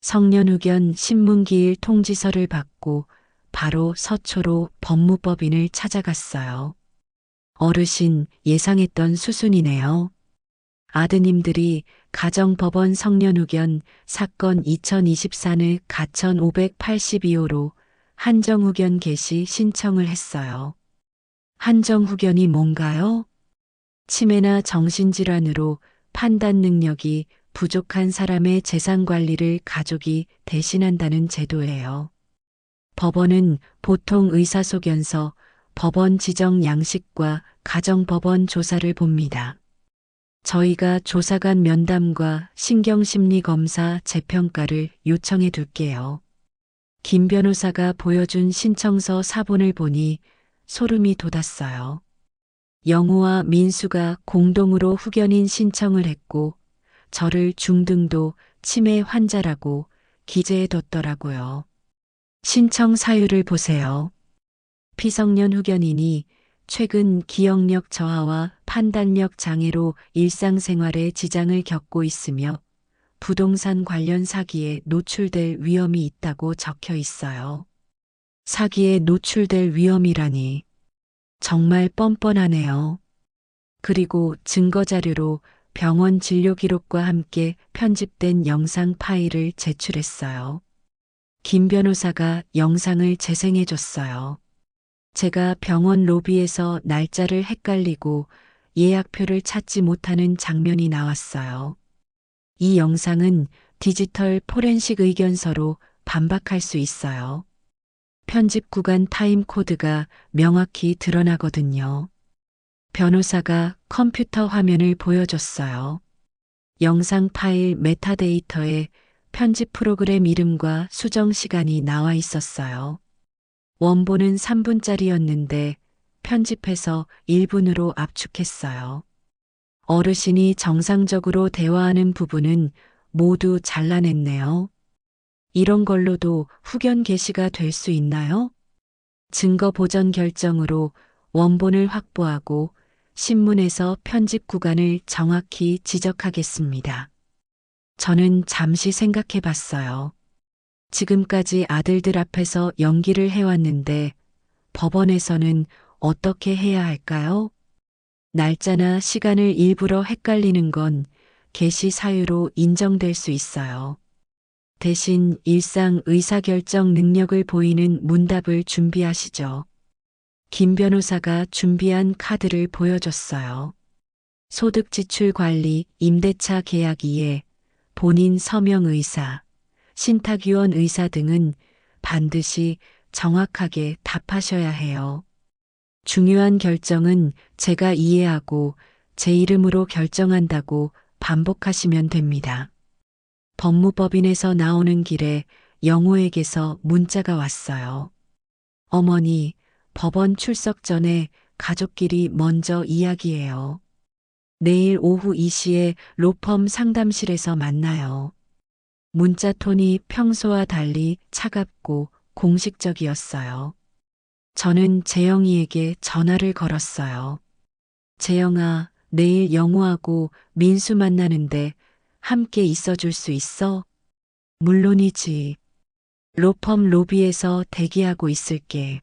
[SPEAKER 1] 성년후견 신문기일 통지서를 받고 바로 서초로 법무법인을 찾아갔어요. 어르신, 예상했던 수순이네요. 아드님들이 가정법원 성년후견 사건 2024는 가천 582호로 한정후견 개시 신청을 했어요. 한정후견이 뭔가요? 치매나 정신질환으로 판단 능력이 부족한 사람의 재산 관리를 가족이 대신한다는 제도예요. 법원은 보통 의사소견서, 법원 지정 양식과 가정법원 조사를 봅니다. 저희가 조사관 면담과 신경심리검사 재평가를 요청해 둘게요. 김 변호사가 보여준 신청서 사본을 보니 소름이 돋았어요. 영우와 민수가 공동으로 후견인 신청을 했고 저를 중등도 치매 환자라고 기재해뒀더라고요. 신청 사유를 보세요. 피성년 후견인이 최근 기억력 저하와 판단력 장애로 일상생활에 지장을 겪고 있으며 부동산 관련 사기에 노출될 위험이 있다고 적혀 있어요. 사기에 노출될 위험이라니 정말 뻔뻔하네요. 그리고 증거자료로 병원 진료 기록과 함께 편집된 영상 파일을 제출했어요. 김 변호사가 영상을 재생해 줬어요. 제가 병원 로비에서 날짜를 헷갈리고 예약표를 찾지 못하는 장면이 나왔어요. 이 영상은 디지털 포렌식 의견서로 반박할 수 있어요. 편집 구간 타임 코드가 명확히 드러나거든요. 변호사가 컴퓨터 화면을 보여줬어요. 영상 파일 메타데이터에 편집 프로그램 이름과 수정 시간이 나와 있었어요. 원본은 3분짜리였는데 편집해서 1분으로 압축했어요. 어르신이 정상적으로 대화하는 부분은 모두 잘라냈네요. 이런 걸로도 후견 게시가 될 수 있나요? 증거 보전 결정으로 원본을 확보하고 신문에서 편집 구간을 정확히 지적하겠습니다. 저는 잠시 생각해 봤어요. 지금까지 아들들 앞에서 연기를 해왔는데 법원에서는 어떻게 해야 할까요? 날짜나 시간을 일부러 헷갈리는 건 게시 사유로 인정될 수 있어요. 대신 일상 의사결정 능력을 보이는 문답을 준비하시죠. 김 변호사가 준비한 카드를 보여줬어요. 소득지출관리, 임대차 계약 이해, 본인 서명 의사, 신탁위원 의사 등은 반드시 정확하게 답하셔야 해요. 중요한 결정은 제가 이해하고 제 이름으로 결정한다고 반복하시면 됩니다. 법무법인에서 나오는 길에 영호에게서 문자가 왔어요. 어머니, 법원 출석 전에 가족끼리 먼저 이야기해요. 내일 오후 2시에 로펌 상담실에서 만나요. 문자 톤이 평소와 달리 차갑고 공식적이었어요. 저는 재영이에게 전화를 걸었어요. 재영아, 내일 영우하고 민수 만나는데 함께 있어줄 수 있어? 물론이지. 로펌 로비에서 대기하고 있을게.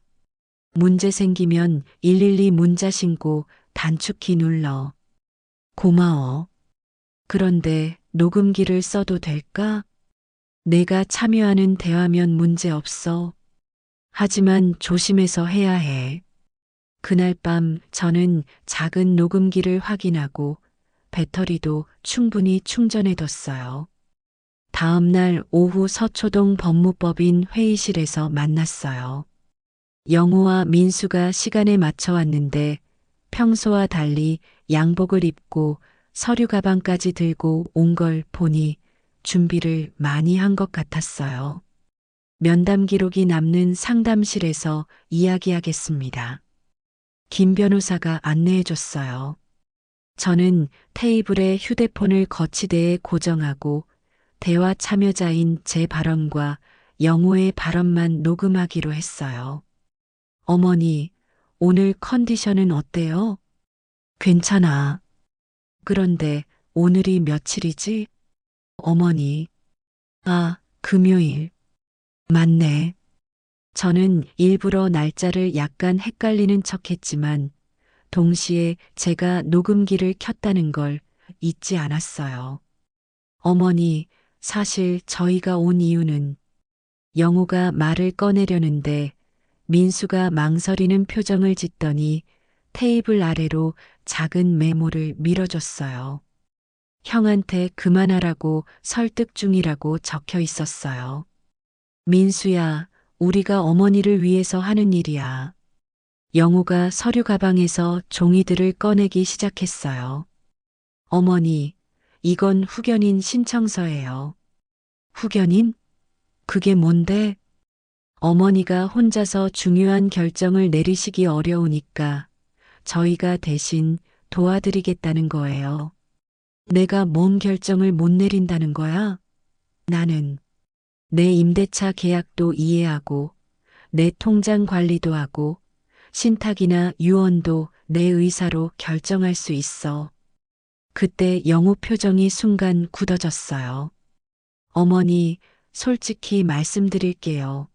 [SPEAKER 1] 문제 생기면 112 문자 신고 단축키 눌러. 고마워. 그런데 녹음기를 써도 될까? 내가 참여하는 대화면 문제 없어. 하지만 조심해서 해야 해. 그날 밤 저는 작은 녹음기를 확인하고 배터리도 충분히 충전해뒀어요. 다음 날 오후 서초동 법무법인 회의실에서 만났어요. 영우와 민수가 시간에 맞춰 왔는데 평소와 달리 양복을 입고 서류 가방까지 들고 온 걸 보니 준비를 많이 한 것 같았어요. 면담 기록이 남는 상담실에서 이야기하겠습니다. 김 변호사가 안내해 줬어요. 저는 테이블에 휴대폰을 거치대에 고정하고 대화 참여자인 제 발언과 영호의 발언만 녹음하기로 했어요. 어머니, 오늘 컨디션은 어때요? 괜찮아. 그런데 오늘이 며칠이지? 어머니. 아, 금요일. 맞네. 저는 일부러 날짜를 약간 헷갈리는 척 했지만 동시에 제가 녹음기를 켰다는 걸 잊지 않았어요. 어머니, 사실 저희가 온 이유는 영호가 말을 꺼내려는데 민수가 망설이는 표정을 짓더니 테이블 아래로 작은 메모를 밀어줬어요. 형한테 그만하라고 설득 중이라고 적혀 있었어요. 민수야, 우리가 어머니를 위해서 하는 일이야. 영호가 서류 가방에서 종이들을 꺼내기 시작했어요. 어머니, 이건 후견인 신청서예요. 후견인? 그게 뭔데? 어머니가 혼자서 중요한 결정을 내리시기 어려우니까 저희가 대신 도와드리겠다는 거예요. 내가 뭔 결정을 못 내린다는 거야? 나는 내 임대차 계약도 이해하고 내 통장 관리도 하고 신탁이나 유언도 내 의사로 결정할 수 있어. 그때 영호 표정이 순간 굳어졌어요. 어머니, 솔직히 말씀드릴게요.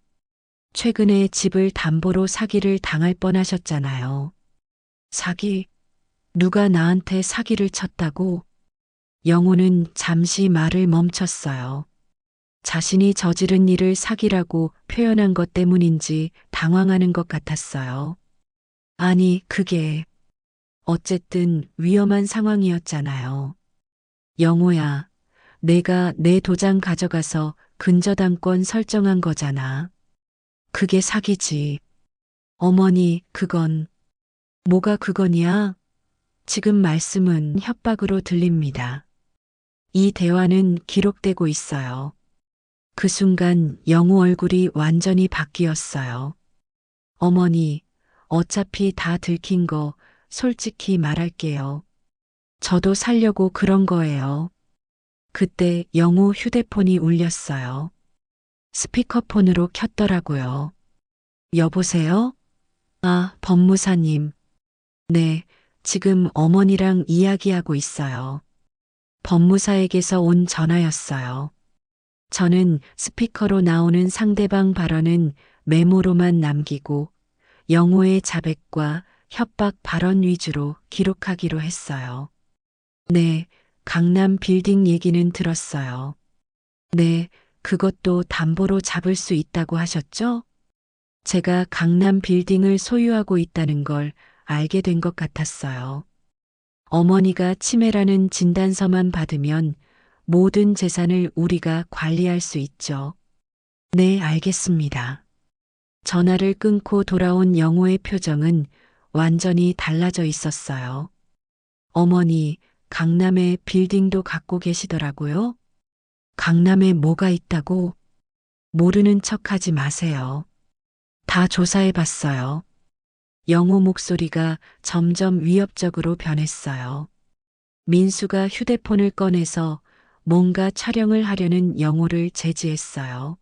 [SPEAKER 1] 최근에 집을 담보로 사기를 당할 뻔하셨잖아요. 사기? 누가 나한테 사기를 쳤다고? 영호는 잠시 말을 멈췄어요. 자신이 저지른 일을 사기라고 표현한 것 때문인지 당황하는 것 같았어요. 아니, 그게 어쨌든 위험한 상황이었잖아요. 영호야, 내가 내 도장 가져가서 근저당권 설정한 거잖아. 그게 사기지. 어머니, 그건 뭐가 그건이야? 지금 말씀은 협박으로 들립니다. 이 대화는 기록되고 있어요. 그 순간 영우 얼굴이 완전히 바뀌었어요. 어머니, 어차피 다 들킨 거 솔직히 말할게요. 저도 살려고 그런 거예요. 그때 영우 휴대폰이 울렸어요. 스피커폰으로 켰더라고요. 여보세요? 아, 법무사님. 네, 지금 어머니랑 이야기하고 있어요. 법무사에게서 온 전화였어요. 저는 스피커로 나오는 상대방 발언은 메모로만 남기고 영호의 자백과 협박 발언 위주로 기록하기로 했어요. 네, 강남 빌딩 얘기는 들었어요. 네, 그것도 담보로 잡을 수 있다고 하셨죠? 제가 강남 빌딩을 소유하고 있다는 걸 알게 된 것 같았어요. 어머니가 치매라는 진단서만 받으면 모든 재산을 우리가 관리할 수 있죠. 네, 알겠습니다. 전화를 끊고 돌아온 영호의 표정은 완전히 달라져 있었어요. 어머니, 강남에 빌딩도 갖고 계시더라고요? 강남에 뭐가 있다고? 모르는 척하지 마세요. 다 조사해 봤어요. 영호 목소리가 점점 위협적으로 변했어요. 민수가 휴대폰을 꺼내서 뭔가 촬영을 하려는 영호를 제지했어요.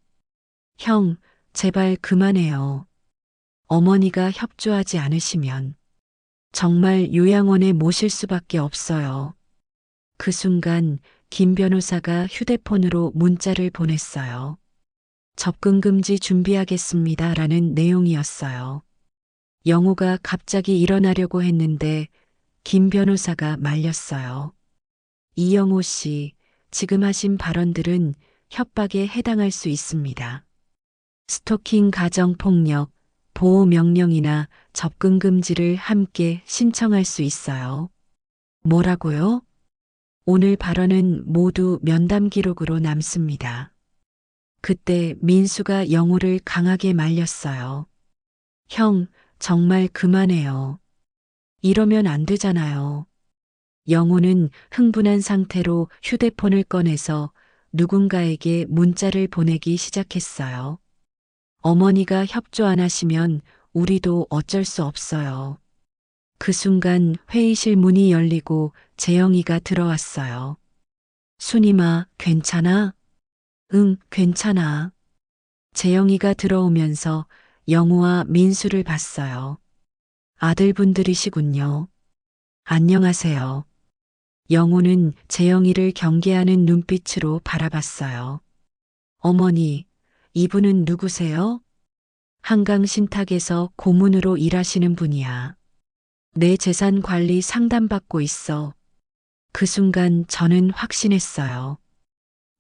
[SPEAKER 1] 형, 제발 그만해요. 어머니가 협조하지 않으시면 정말 요양원에 모실 수밖에 없어요. 그 순간 김 변호사가 휴대폰으로 문자를 보냈어요. 접근 금지 준비하겠습니다. 라는 내용이었어요. 영호가 갑자기 일어나려고 했는데 김 변호사가 말렸어요. 이영호 씨, 지금 하신 발언들은 협박에 해당할 수 있습니다. 스토킹 가정폭력, 보호명령이나 접근금지를 함께 신청할 수 있어요. 뭐라고요? 오늘 발언은 모두 면담 기록으로 남습니다. 그때 민수가 영호를 강하게 말렸어요. 형, 정말 그만해요. 이러면 안 되잖아요. 영호는 흥분한 상태로 휴대폰을 꺼내서 누군가에게 문자를 보내기 시작했어요. 어머니가 협조 안 하시면 우리도 어쩔 수 없어요. 그 순간 회의실 문이 열리고 재영이가 들어왔어요. 순임아, 괜찮아? 응, 괜찮아. 재영이가 들어오면서 영우와 민수를 봤어요. 아들분들이시군요. 안녕하세요. 영우는 재영이를 경계하는 눈빛으로 바라봤어요. 어머니, 이분은 누구세요? 한강 신탁에서 고문으로 일하시는 분이야. 내 재산 관리 상담받고 있어. 그 순간 저는 확신했어요.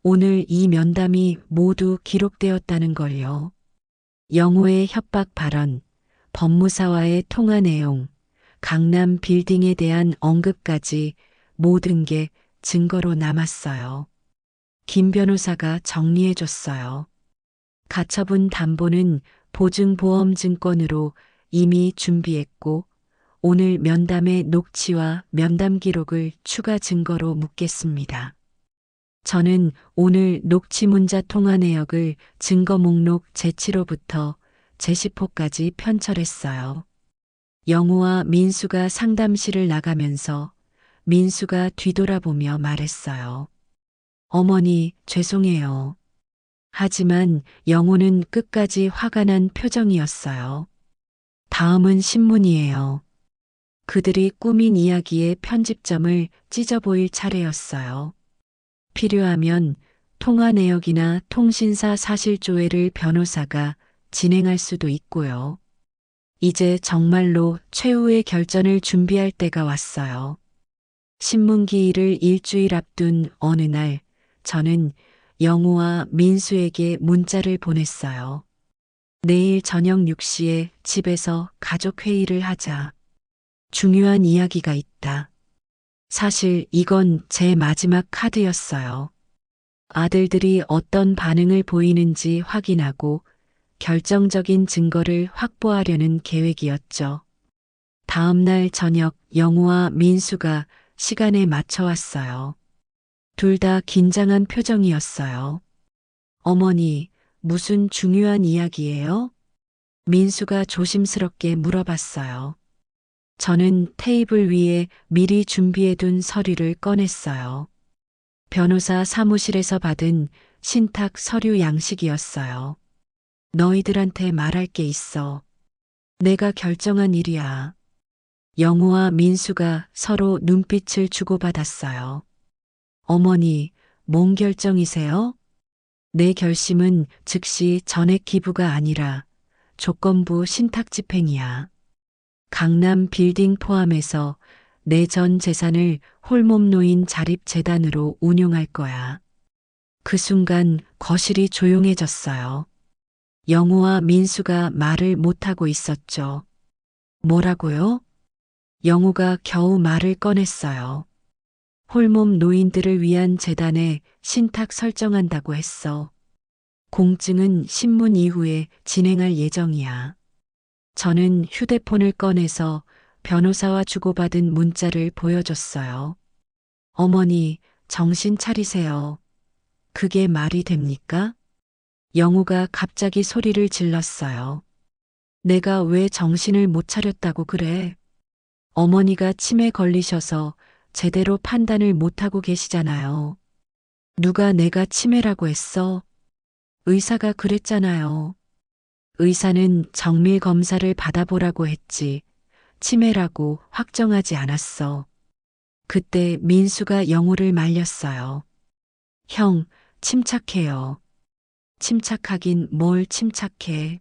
[SPEAKER 1] 오늘 이 면담이 모두 기록되었다는 걸요. 영호의 협박 발언, 법무사와의 통화 내용, 강남 빌딩에 대한 언급까지 모든 게 증거로 남았어요. 김 변호사가 정리해줬어요. 가처분 담보는 보증보험증권으로 이미 준비했고 오늘 면담의 녹취와 면담 기록을 추가 증거로 묻겠습니다. 저는 오늘 녹취 문자 통화 내역을 증거 목록 제7호부터 제10호까지 편철했어요. 영우와 민수가 상담실을 나가면서 민수가 뒤돌아보며 말했어요. 어머니, 죄송해요. 하지만 영호는 끝까지 화가 난 표정이었어요. 다음은 신문이에요. 그들이 꾸민 이야기의 편집점을 찢어 보일 차례였어요. 필요하면 통화 내역이나 통신사 사실조회를 변호사가 진행할 수도 있고요. 이제 정말로 최후의 결전을 준비할 때가 왔어요. 신문기일을 일주일 앞둔 어느 날 저는 영우와 민수에게 문자를 보냈어요. 내일 저녁 6시에 집에서 가족회의를 하자. 중요한 이야기가 있다. 사실 이건 제 마지막 카드였어요. 아들들이 어떤 반응을 보이는지 확인하고 결정적인 증거를 확보하려는 계획이었죠. 다음 날 저녁 영우와 민수가 시간에 맞춰 왔어요. 둘 다 긴장한 표정이었어요. 어머니, 무슨 중요한 이야기예요? 민수가 조심스럽게 물어봤어요. 저는 테이블 위에 미리 준비해둔 서류를 꺼냈어요. 변호사 사무실에서 받은 신탁 서류 양식이었어요. 너희들한테 말할 게 있어. 내가 결정한 일이야. 영우와 민수가 서로 눈빛을 주고받았어요. 어머니, 뭔 결정이세요? 내 결심은 즉시 전액 기부가 아니라 조건부 신탁 집행이야. 강남 빌딩 포함해서 내 전 재산을 홀몸 노인 자립재단으로 운용할 거야. 그 순간 거실이 조용해졌어요. 영우와 민수가 말을 못하고 있었죠. 뭐라고요? 영우가 겨우 말을 꺼냈어요. 홀몸 노인들을 위한 재단에 신탁 설정한다고 했어. 공증은 신문 이후에 진행할 예정이야. 저는 휴대폰을 꺼내서 변호사와 주고받은 문자를 보여줬어요. 어머니, 정신 차리세요. 그게 말이 됩니까? 영우가 갑자기 소리를 질렀어요. 내가 왜 정신을 못 차렸다고 그래? 어머니가 치매 걸리셔서 제대로 판단을 못하고 계시잖아요. 누가 내가 치매라고 했어? 의사가 그랬잖아요. 의사는 정밀 검사를 받아보라고 했지. 치매라고 확정하지 않았어. 그때 민수가 영우를 말렸어요. 형, 침착해요. 침착하긴 뭘 침착해.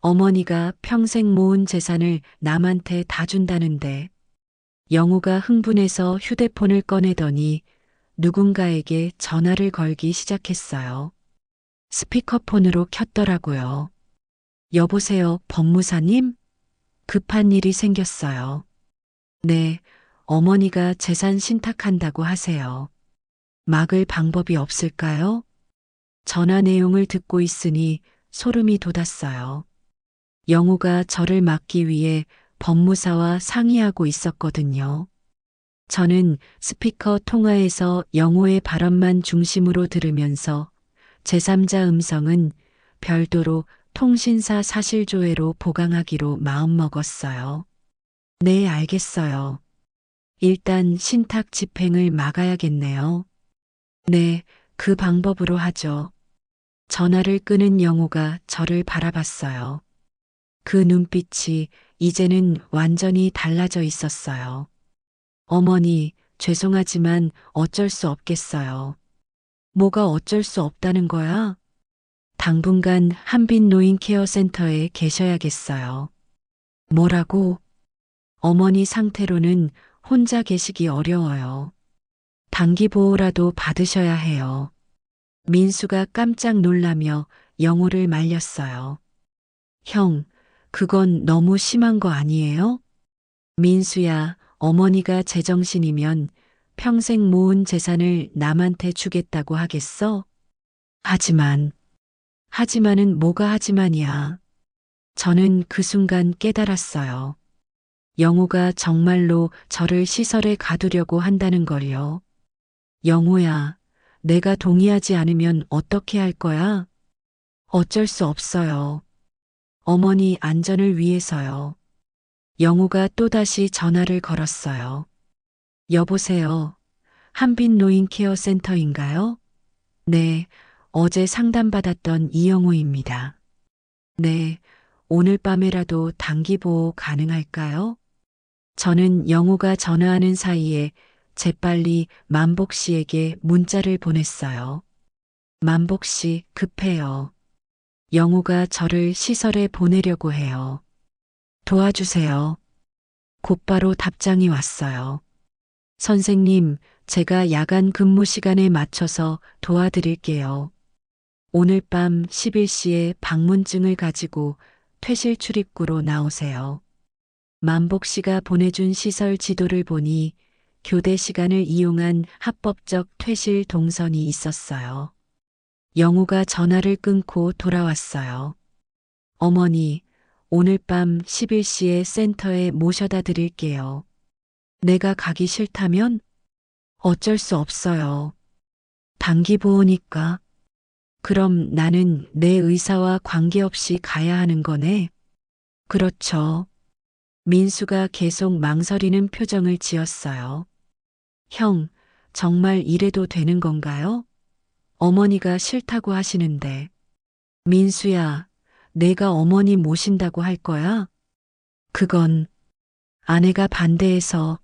[SPEAKER 1] 어머니가 평생 모은 재산을 남한테 다 준다는데. 영우가 흥분해서 휴대폰을 꺼내더니 누군가에게 전화를 걸기 시작했어요. 스피커폰으로 켰더라고요. 여보세요, 법무사님? 급한 일이 생겼어요. 네, 어머니가 재산 신탁한다고 하세요. 막을 방법이 없을까요? 전화 내용을 듣고 있으니 소름이 돋았어요. 영우가 저를 막기 위해 법무사와 상의하고 있었거든요. 저는 스피커 통화에서 영우의 발언만 중심으로 들으면서 제3자 음성은 별도로 통신사 사실조회로 보강하기로 마음먹었어요. 네, 알겠어요. 일단 신탁 집행을 막아야겠네요. 네, 그 방법으로 하죠. 전화를 끄는 영우가 저를 바라봤어요. 그 눈빛이 이제는 완전히 달라져 있었어요. 어머니, 죄송하지만 어쩔 수 없겠어요. 뭐가 어쩔 수 없다는 거야? 당분간 한빛 노인 케어 센터에 계셔야겠어요. 뭐라고? 어머니 상태로는 혼자 계시기 어려워요. 단기 보호라도 받으셔야 해요. 민수가 깜짝 놀라며 영우를 말렸어요. 형, 그건 너무 심한 거 아니에요? 민수야, 어머니가 제정신이면 평생 모은 재산을 남한테 주겠다고 하겠어? 하지만은 뭐가 하지만이야. 저는 그 순간 깨달았어요. 영우가 정말로 저를 시설에 가두려고 한다는 걸요. 영우야, 내가 동의하지 않으면 어떻게 할 거야? 어쩔 수 없어요. 어머니 안전을 위해서요. 영우가 또다시 전화를 걸었어요. 여보세요. 한빛 노인 케어 센터인가요? 네, 어제 상담받았던 이영우입니다. 네, 오늘 밤에라도 단기 보호 가능할까요? 저는 영우가 전화하는 사이에 재빨리 만복 씨에게 문자를 보냈어요. 만복 씨, 급해요. 영우가 저를 시설에 보내려고 해요. 도와주세요. 곧바로 답장이 왔어요. 선생님, 제가 야간 근무 시간에 맞춰서 도와드릴게요. 오늘 밤 11시에 방문증을 가지고 퇴실 출입구로 나오세요. 만복 씨가 보내준 시설 지도를 보니 교대 시간을 이용한 합법적 퇴실 동선이 있었어요. 영우가 전화를 끊고 돌아왔어요. 어머니, 오늘 밤 11시에 센터에 모셔다 드릴게요. 내가 가기 싫다면? 어쩔 수 없어요. 단기 보호니까. 그럼 나는 내 의사와 관계없이 가야 하는 거네? 그렇죠. 민수가 계속 망설이는 표정을 지었어요. 형, 정말 이래도 되는 건가요? 어머니가 싫다고 하시는데. 민수야, 내가 어머니 모신다고 할 거야? 그건 아내가 반대해서.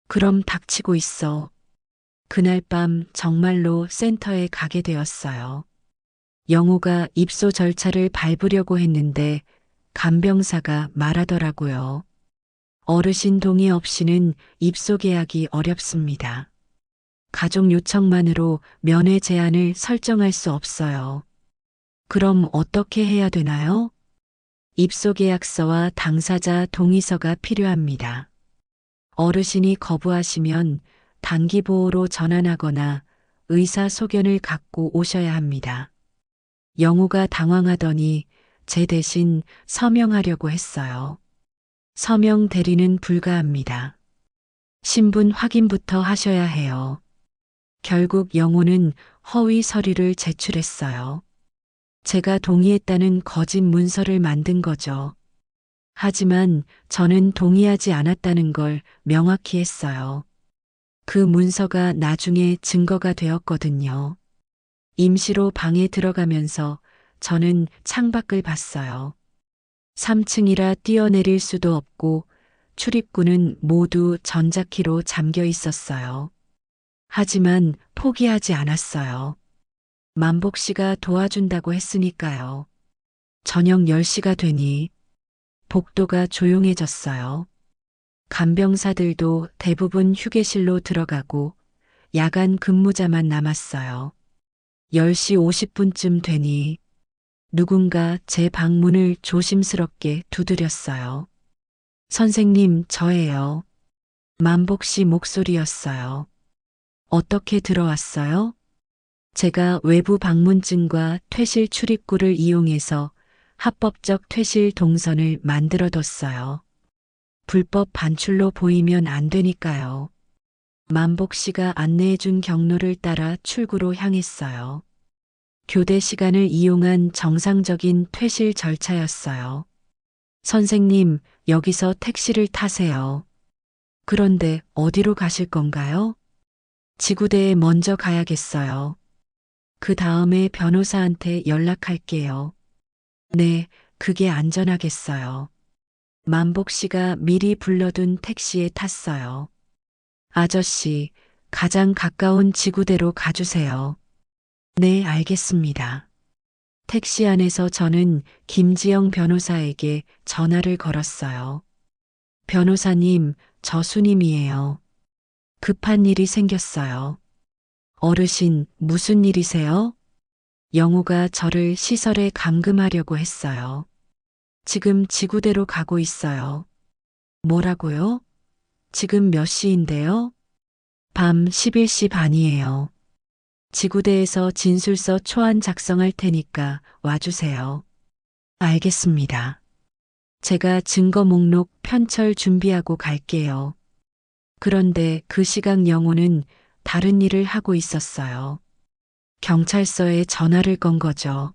[SPEAKER 1] 그럼 닥치고 있어. 그날 밤 정말로 센터에 가게 되었어요. 영우가 입소 절차를 밟으려고 했는데 간병사가 말하더라고요. 어르신 동의 없이는 입소 계약이 어렵습니다. 가족 요청만으로 면회 제한을 설정할 수 없어요. 그럼 어떻게 해야 되나요? 입소 계약서와 당사자 동의서가 필요합니다. 어르신이 거부하시면 단기 보호로 전환하거나 의사소견을 갖고 오셔야 합니다. 영우가 당황하더니 제 대신 서명하려고 했어요. 서명 대리는 불가합니다. 신분 확인부터 하셔야 해요. 결국 영우는 허위 서류를 제출했어요. 제가 동의했다는 거짓 문서를 만든 거죠. 하지만 저는 동의하지 않았다는 걸 명확히 했어요. 그 문서가 나중에 증거가 되었거든요. 임시로 방에 들어가면서 저는 창밖을 봤어요. 3층이라 뛰어내릴 수도 없고 출입구는 모두 전자키로 잠겨 있었어요. 하지만 포기하지 않았어요. 만복 씨가 도와준다고 했으니까요. 저녁 10시가 되니 복도가 조용해졌어요. 간병사들도 대부분 휴게실로 들어가고 야간 근무자만 남았어요. 10시 50분쯤 되니 누군가 제 방문을 조심스럽게 두드렸어요. 선생님, 저예요. 만복 씨 목소리였어요. 어떻게 들어왔어요? 제가 외부 방문증과 퇴실 출입구를 이용해서 합법적 퇴실 동선을 만들어뒀어요. 불법 반출로 보이면 안 되니까요. 만복 씨가 안내해준 경로를 따라 출구로 향했어요. 교대 시간을 이용한 정상적인 퇴실 절차였어요. 선생님, 여기서 택시를 타세요. 그런데 어디로 가실 건가요? 지구대에 먼저 가야겠어요. 그 다음에 변호사한테 연락할게요. 네, 그게 안전하겠어요. 만복 씨가 미리 불러둔 택시에 탔어요. 아저씨, 가장 가까운 지구대로 가주세요. 네, 알겠습니다. 택시 안에서 저는 김지영 변호사에게 전화를 걸었어요. 변호사님, 저 수님이에요. 급한 일이 생겼어요. 어르신, 무슨 일이세요? 영우가 저를 시설에 감금하려고 했어요. 지금 지구대로 가고 있어요. 뭐라고요? 지금 몇 시인데요? 밤 11시 반이에요. 지구대에서 진술서 초안 작성할 테니까 와주세요. 알겠습니다. 제가 증거 목록 편철 준비하고 갈게요. 그런데 그 시각 영호는 다른 일을 하고 있었어요. 경찰서에 전화를 건 거죠.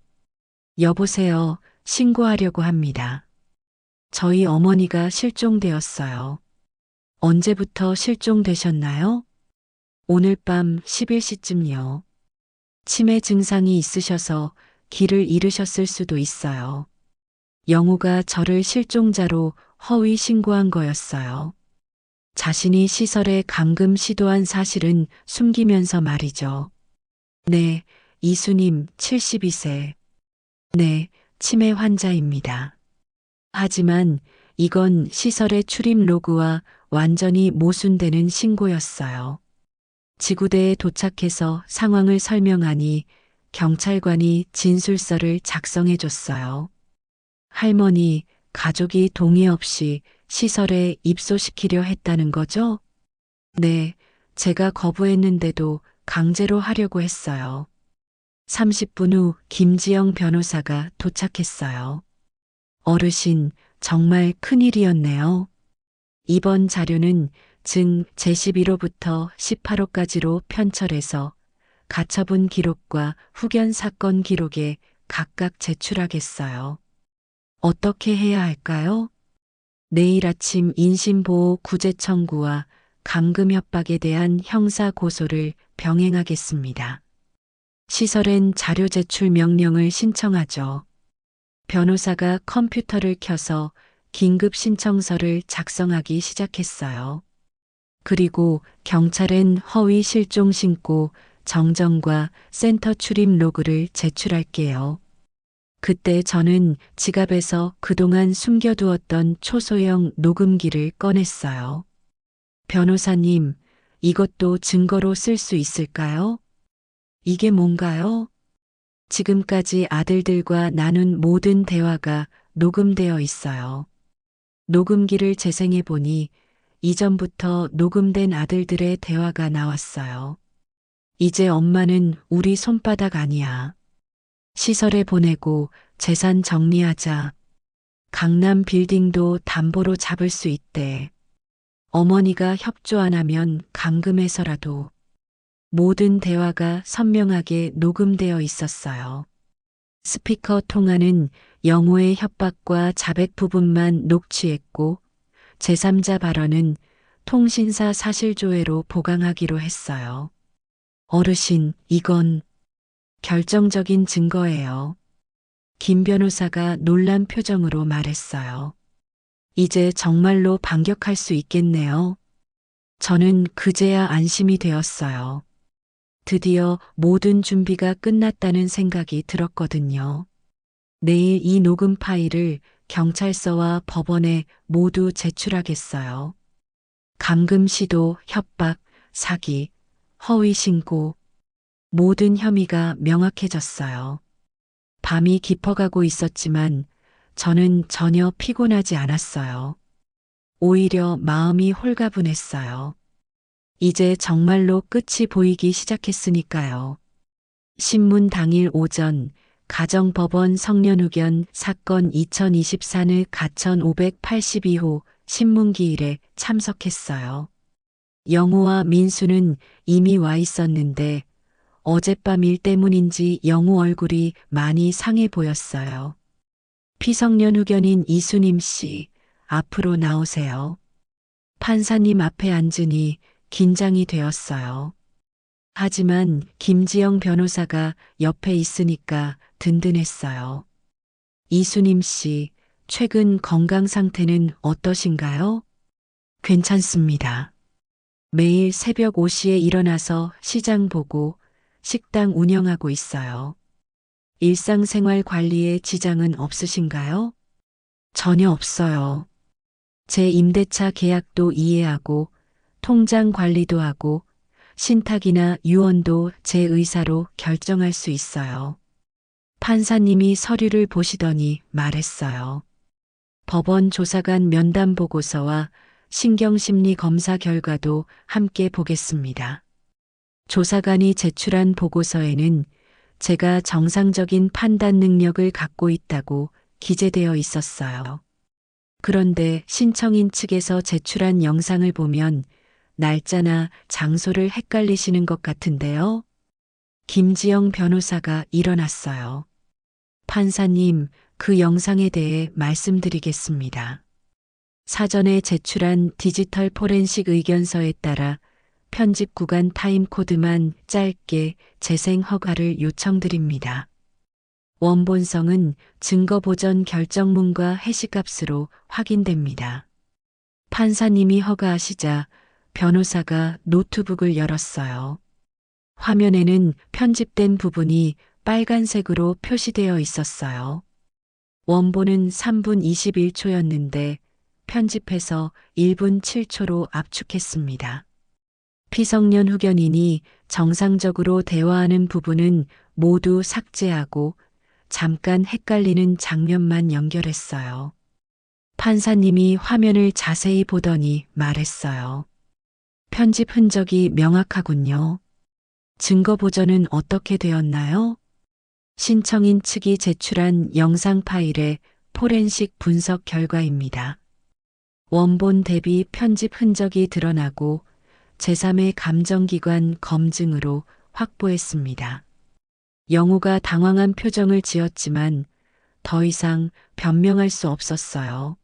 [SPEAKER 1] 여보세요. 신고하려고 합니다. 저희 어머니가 실종되었어요. 언제부터 실종되셨나요? 오늘 밤 11시쯤요. 치매 증상이 있으셔서 길을 잃으셨을 수도 있어요. 영우가 저를 실종자로 허위 신고한 거였어요. 자신이 시설에 감금 시도한 사실은 숨기면서 말이죠. 네, 이수님 72세. 네, 치매 환자입니다. 하지만 이건 시설의 출입 로그와 완전히 모순되는 신고였어요. 지구대에 도착해서 상황을 설명하니 경찰관이 진술서를 작성해 줬어요. 할머니, 가족이 동의 없이 시설에 입소시키려 했다는 거죠? 네, 제가 거부했는데도 강제로 하려고 했어요. 30분 후 김지영 변호사가 도착했어요. 어르신, 정말 큰일이었네요. 이번 자료는 증 제11호부터 18호까지로 편철해서 가처분 기록과 후견 사건 기록에 각각 제출하겠어요. 어떻게 해야 할까요? 내일 아침 인신보호 구제 청구와 감금 협박에 대한 형사 고소를 병행하겠습니다. 시설엔 자료 제출 명령을 신청하죠. 변호사가 컴퓨터를 켜서 긴급 신청서를 작성하기 시작했어요. 그리고 경찰엔 허위 실종 신고, 정정과 센터 출입 로그를 제출할게요. 그때 저는 지갑에서 그동안 숨겨두었던 초소형 녹음기를 꺼냈어요. 변호사님, 이것도 증거로 쓸 수 있을까요? 이게 뭔가요? 지금까지 아들들과 나눈 모든 대화가 녹음되어 있어요. 녹음기를 재생해 보니 이전부터 녹음된 아들들의 대화가 나왔어요. 이제 엄마는 우리 손바닥 아니야. 시설에 보내고 재산 정리하자. 강남 빌딩도 담보로 잡을 수 있대. 어머니가 협조 안 하면 감금해서라도. 모든 대화가 선명하게 녹음되어 있었어요. 스피커 통화는 영호의 협박과 자백 부분만 녹취했고 제3자 발언은 통신사 사실조회로 보강하기로 했어요. 어르신, 이건 결정적인 증거예요. 김 변호사가 놀란 표정으로 말했어요. 이제 정말로 반격할 수 있겠네요. 저는 그제야 안심이 되었어요. 드디어 모든 준비가 끝났다는 생각이 들었거든요. 내일 이 녹음 파일을 경찰서와 법원에 모두 제출하겠어요. 감금 시도, 협박, 사기, 허위 신고, 모든 혐의가 명확해졌어요. 밤이 깊어가고 있었지만 저는 전혀 피곤하지 않았어요. 오히려 마음이 홀가분했어요. 이제 정말로 끝이 보이기 시작했으니까요. 신문 당일 오전 가정법원 성년후견 사건 2024는 가천 582호 신문기일에 참석했어요. 영우와 민수는 이미 와 있었는데 어젯밤 일 때문인지 영우 얼굴이 많이 상해 보였어요. 피성년 후견인 이수님 씨, 앞으로 나오세요. 판사님 앞에 앉으니 긴장이 되었어요. 하지만 김지영 변호사가 옆에 있으니까 든든했어요. 이수님 씨, 최근 건강 상태는 어떠신가요? 괜찮습니다. 매일 새벽 5시에 일어나서 시장 보고 식당 운영하고 있어요. 일상생활 관리에 지장은 없으신가요? 전혀 없어요. 제 임대차 계약도 이해하고 통장 관리도 하고 신탁이나 유언도 제 의사로 결정할 수 있어요. 판사님이 서류를 보시더니 말했어요. 법원 조사관 면담 보고서와 신경심리 검사 결과도 함께 보겠습니다. 조사관이 제출한 보고서에는 제가 정상적인 판단 능력을 갖고 있다고 기재되어 있었어요. 그런데 신청인 측에서 제출한 영상을 보면 날짜나 장소를 헷갈리시는 것 같은데요. 김지영 변호사가 일어났어요. 판사님, 그 영상에 대해 말씀드리겠습니다. 사전에 제출한 디지털 포렌식 의견서에 따라 편집 구간 타임코드만 짧게 재생 허가를 요청드립니다. 원본성은 증거보전 결정문과 해시값으로 확인됩니다. 판사님이 허가하시자 변호사가 노트북을 열었어요. 화면에는 편집된 부분이 빨간색으로 표시되어 있었어요. 원본은 3분 21초였는데 편집해서 1분 7초로 압축했습니다. 피성년 후견인이 정상적으로 대화하는 부분은 모두 삭제하고 잠깐 헷갈리는 장면만 연결했어요. 판사님이 화면을 자세히 보더니 말했어요. 편집 흔적이 명확하군요. 증거 보전은 어떻게 되었나요? 신청인 측이 제출한 영상 파일의 포렌식 분석 결과입니다. 원본 대비 편집 흔적이 드러나고 제3의 감정기관 검증으로 확보했습니다. 영우가 당황한 표정을 지었지만 더 이상 변명할 수 없었어요.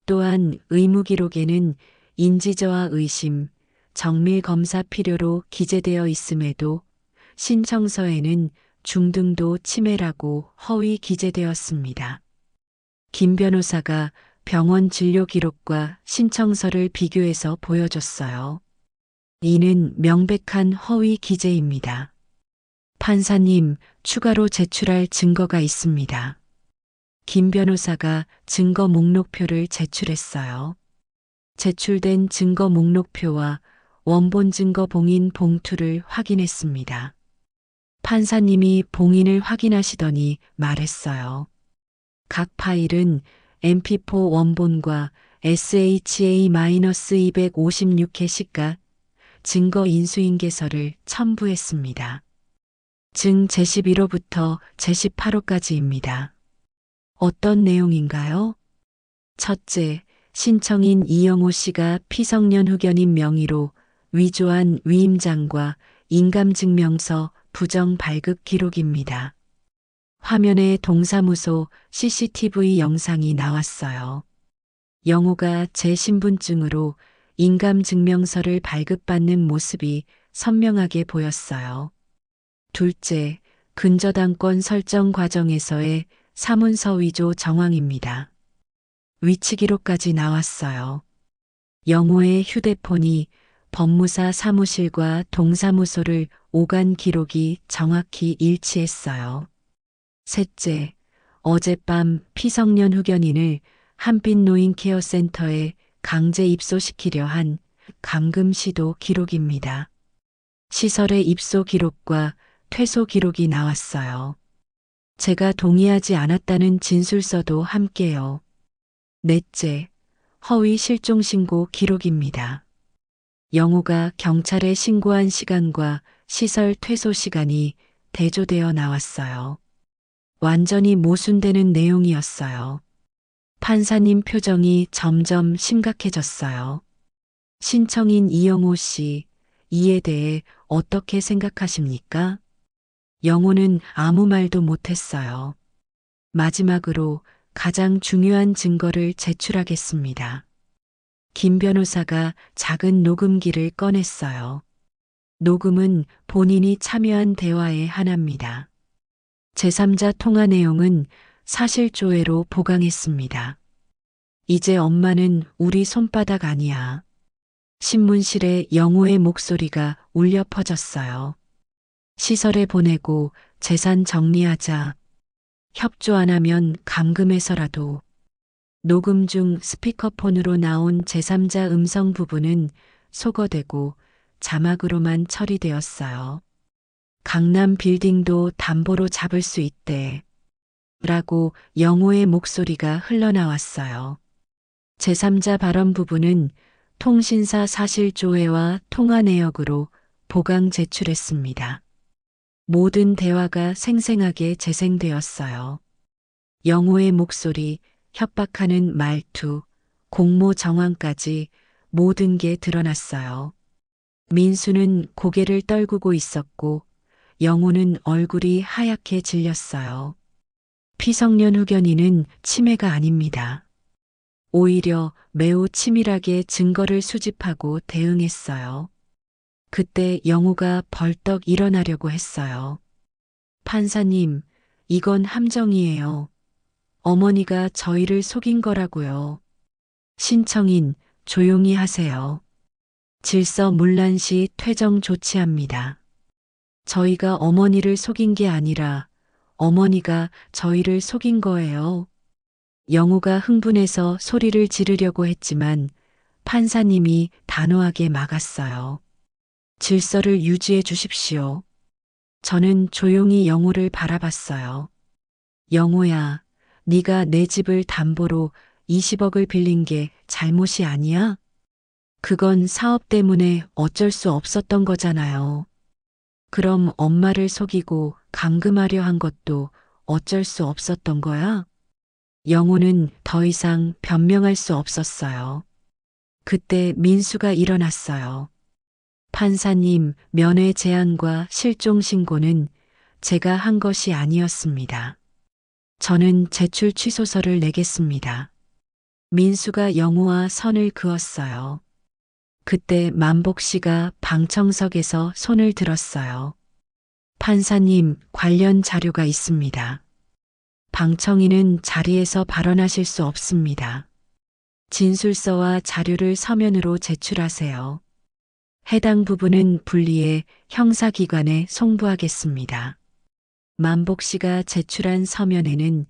[SPEAKER 1] 또한 의무기록에는 인지저하 의심, 정밀 검사 필요로 기재되어 있음에도 신청서에는 중등도 치매라고 허위 기재되었습니다. 김 변호사가 병원 진료 기록과 신청서를 비교해서 보여줬어요. 이는 명백한 허위 기재입니다. 판사님, 추가로 제출할 증거가 있습니다. 김 변호사가 증거 목록표를 제출했어요. 제출된 증거 목록표와 원본 증거 봉인 봉투를 확인했습니다. 판사님이 봉인을 확인하시더니 말했어요. 각 파일은 MP4 원본과 SHA-256캐시가 증거 인수인계서를 첨부했습니다. 증 제11호부터 제18호까지입니다. 어떤 내용인가요? 첫째, 신청인 이영호 씨가 피성년 후견인 명의로 위조한 위임장과 인감증명서 부정 발급 기록입니다. 화면에 동사무소 CCTV 영상이 나왔어요. 영호가 제 신분증으로 인감증명서를 발급받는 모습이 선명하게 보였어요. 둘째, 근저당권 설정 과정에서의 사문서 위조 정황입니다. 위치 기록까지 나왔어요. 영호의 휴대폰이 법무사 사무실과 동사무소를 오간 기록이 정확히 일치했어요. 셋째, 어젯밤 피성년 후견인을 한빛 노인 케어센터에 강제 입소시키려 한 감금 시도 기록입니다. 시설의 입소 기록과 퇴소 기록이 나왔어요. 제가 동의하지 않았다는 진술서도 함께요. 넷째, 허위 실종 신고 기록입니다. 영호가 경찰에 신고한 시간과 시설 퇴소 시간이 대조되어 나왔어요. 완전히 모순되는 내용이었어요. 판사님 표정이 점점 심각해졌어요. 신청인 이영호 씨, 이에 대해 어떻게 생각하십니까? 영호는 아무 말도 못했어요. 마지막으로 가장 중요한 증거를 제출하겠습니다. 김 변호사가 작은 녹음기를 꺼냈어요. 녹음은 본인이 참여한 대화의 하나입니다. 제3자 통화 내용은 사실조회로 보강했습니다. 이제 엄마는 우리 손바닥 아니야. 신문실에 영호의 목소리가 울려 퍼졌어요. 시설에 보내고 재산 정리하자. 협조 안 하면 감금해서라도. 녹음 중 스피커폰으로 나온 제3자 음성 부분은 소거되고 자막으로만 처리되었어요. 강남 빌딩도 담보로 잡을 수 있대. 라고 영호의 목소리가 흘러나왔어요. 제3자 발언 부분은 통신사 사실조회와 통화 내역으로 보강 제출했습니다. 모든 대화가 생생하게 재생되었어요. 영호의 목소리, 협박하는 말투, 공모 정황까지 모든 게 드러났어요. 민수는 고개를 떨구고 있었고 영호는 얼굴이 하얗게 질렸어요. 피성년 후견인은 치매가 아닙니다. 오히려 매우 치밀하게 증거를 수집하고 대응했어요. 그때 영호가 벌떡 일어나려고 했어요. 판사님, 이건 함정이에요. 어머니가 저희를 속인 거라고요. 신청인, 조용히 하세요. 질서문란 시 퇴정 조치합니다. 저희가 어머니를 속인 게 아니라 어머니가 저희를 속인 거예요. 영호가 흥분해서 소리를 지르려고 했지만 판사님이 단호하게 막았어요. 질서를 유지해 주십시오. 저는 조용히 영호를 바라봤어요. 영호야, 네가 내 집을 담보로 20억을 빌린 게 잘못이 아니야? 그건 사업 때문에 어쩔 수 없었던 거잖아요. 그럼 엄마를 속이고 감금하려 한 것도 어쩔 수 없었던 거야? 영호는 더 이상 변명할 수 없었어요. 그때 민수가 일어났어요. 판사님, 면회 제안과 실종 신고는 제가 한 것이 아니었습니다. 저는 제출 취소서를 내겠습니다. 민수가 영호와 선을 그었어요. 그때 만복 씨가 방청석에서 손을 들었어요. 판사님, 관련 자료가 있습니다. 방청인은 자리에서 발언하실 수 없습니다. 진술서와 자료를 서면으로 제출하세요. 해당 부분은 분리해 형사기관에 송부하겠습니다. 만복 씨가 제출한 서면에는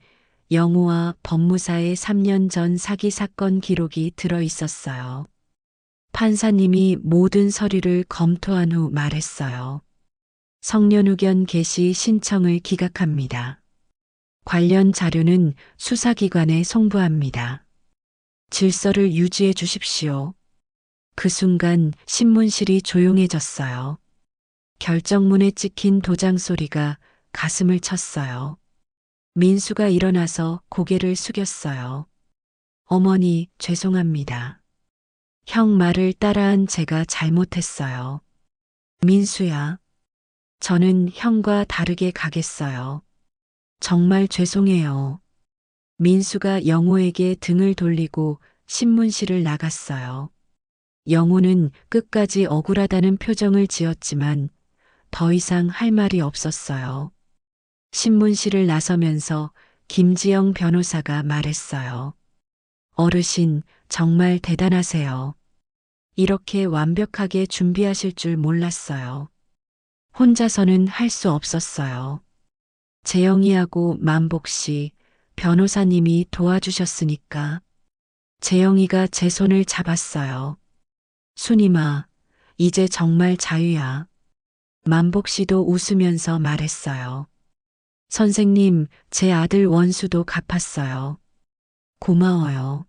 [SPEAKER 1] 영호와 법무사의 3년 전 사기 사건 기록이 들어 있었어요. 판사님이 모든 서류를 검토한 후 말했어요. 성년후견 개시 신청을 기각합니다. 관련 자료는 수사기관에 송부합니다. 질서를 유지해 주십시오. 그 순간 신문실이 조용해졌어요. 결정문에 찍힌 도장 소리가 가슴을 쳤어요. 민수가 일어나서 고개를 숙였어요. 어머니, 죄송합니다. 형 말을 따라한 제가 잘못했어요. 민수야, 저는 형과 다르게 가겠어요. 정말 죄송해요. 민수가 영호에게 등을 돌리고 신문실을 나갔어요. 영호는 끝까지 억울하다는 표정을 지었지만 더 이상 할 말이 없었어요. 신문실을 나서면서 김지영 변호사가 말했어요. 어르신, 정말 대단하세요. 이렇게 완벽하게 준비하실 줄 몰랐어요. 혼자서는 할 수 없었어요. 재영이하고 만복 씨, 변호사님이 도와주셨으니까. 재영이가 제 손을 잡았어요. 순임아, 이제 정말 자유야. 만복 씨도 웃으면서 말했어요. 선생님, 제 아들 원수도 갚았어요. 고마워요.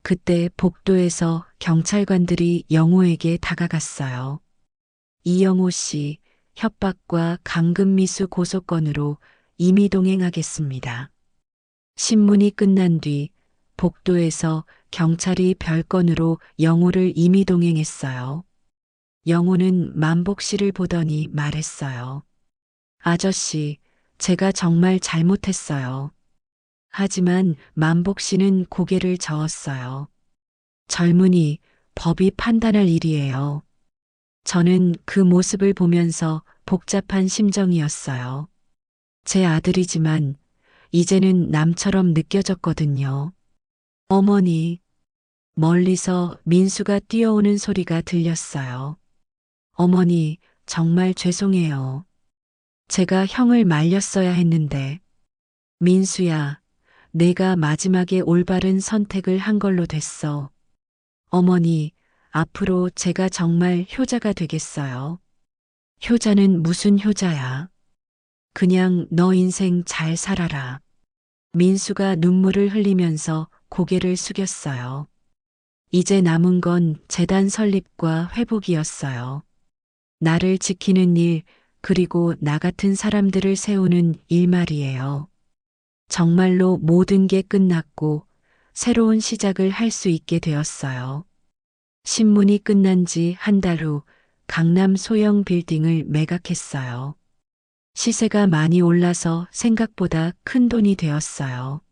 [SPEAKER 1] 그때 복도에서 경찰관들이 영호에게 다가갔어요. 이영호 씨, 협박과 강금미수 고소 건으로 임의동행하겠습니다. 신문이 끝난 뒤 복도에서 경찰이 별건으로 영호를 임의동행했어요. 영호는 만복 씨를 보더니 말했어요. 아저씨, 제가 정말 잘못했어요. 하지만 만복 씨는 고개를 저었어요. 젊은이, 법이 판단할 일이에요. 저는 그 모습을 보면서 복잡한 심정이었어요. 제 아들이지만 이제는 남처럼 느껴졌거든요. 어머니, 멀리서 민수가 뛰어오는 소리가 들렸어요. 어머니, 정말 죄송해요. 제가 형을 말렸어야 했는데. 민수야, 내가 마지막에 올바른 선택을 한 걸로 됐어. 어머니, 앞으로 제가 정말 효자가 되겠어요. 효자는 무슨 효자야? 그냥 너 인생 잘 살아라. 민수가 눈물을 흘리면서 고개를 숙였어요. 이제 남은 건 재단 설립과 회복이었어요. 나를 지키는 일, 그리고 나 같은 사람들을 세우는 일 말이에요. 정말로 모든 게 끝났고 새로운 시작을 할 수 있게 되었어요. 신문이 끝난 지 한 달 후 강남 소형 빌딩을 매각했어요. 시세가 많이 올라서 생각보다 큰 돈이 되었어요.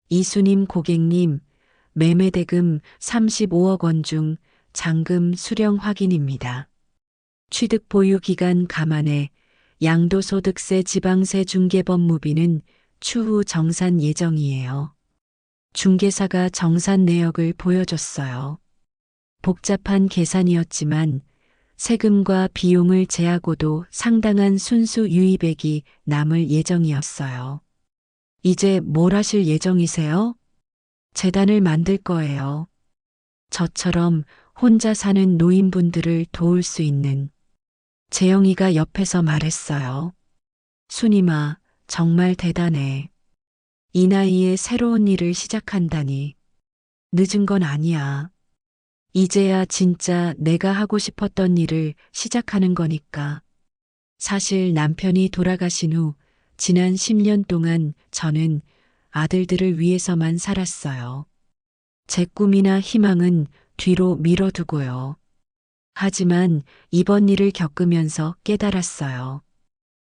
[SPEAKER 1] 이수님 고객님, 매매대금 35억 원 중 잔금 수령 확인입니다. 취득 보유 기간 감안해 양도소득세 지방세 중개법무비는 추후 정산 예정이에요. 중개사가 정산 내역을 보여줬어요. 복잡한 계산이었지만 세금과 비용을 제하고도 상당한 순수 유의액이 남을 예정이었어요. 이제 뭘 하실 예정이세요? 재단을 만들 거예요. 저처럼 혼자 사는 노인분들을 도울 수 있는. 재영이가 옆에서 말했어요. 순임아, 정말 대단해. 이 나이에 새로운 일을 시작한다니. 늦은 건 아니야. 이제야 진짜 내가 하고 싶었던 일을 시작하는 거니까. 사실 남편이 돌아가신 후 지난 10년 동안 저는 아들들을 위해서만 살았어요. 제 꿈이나 희망은 뒤로 밀어두고요. 하지만 이번 일을 겪으면서 깨달았어요.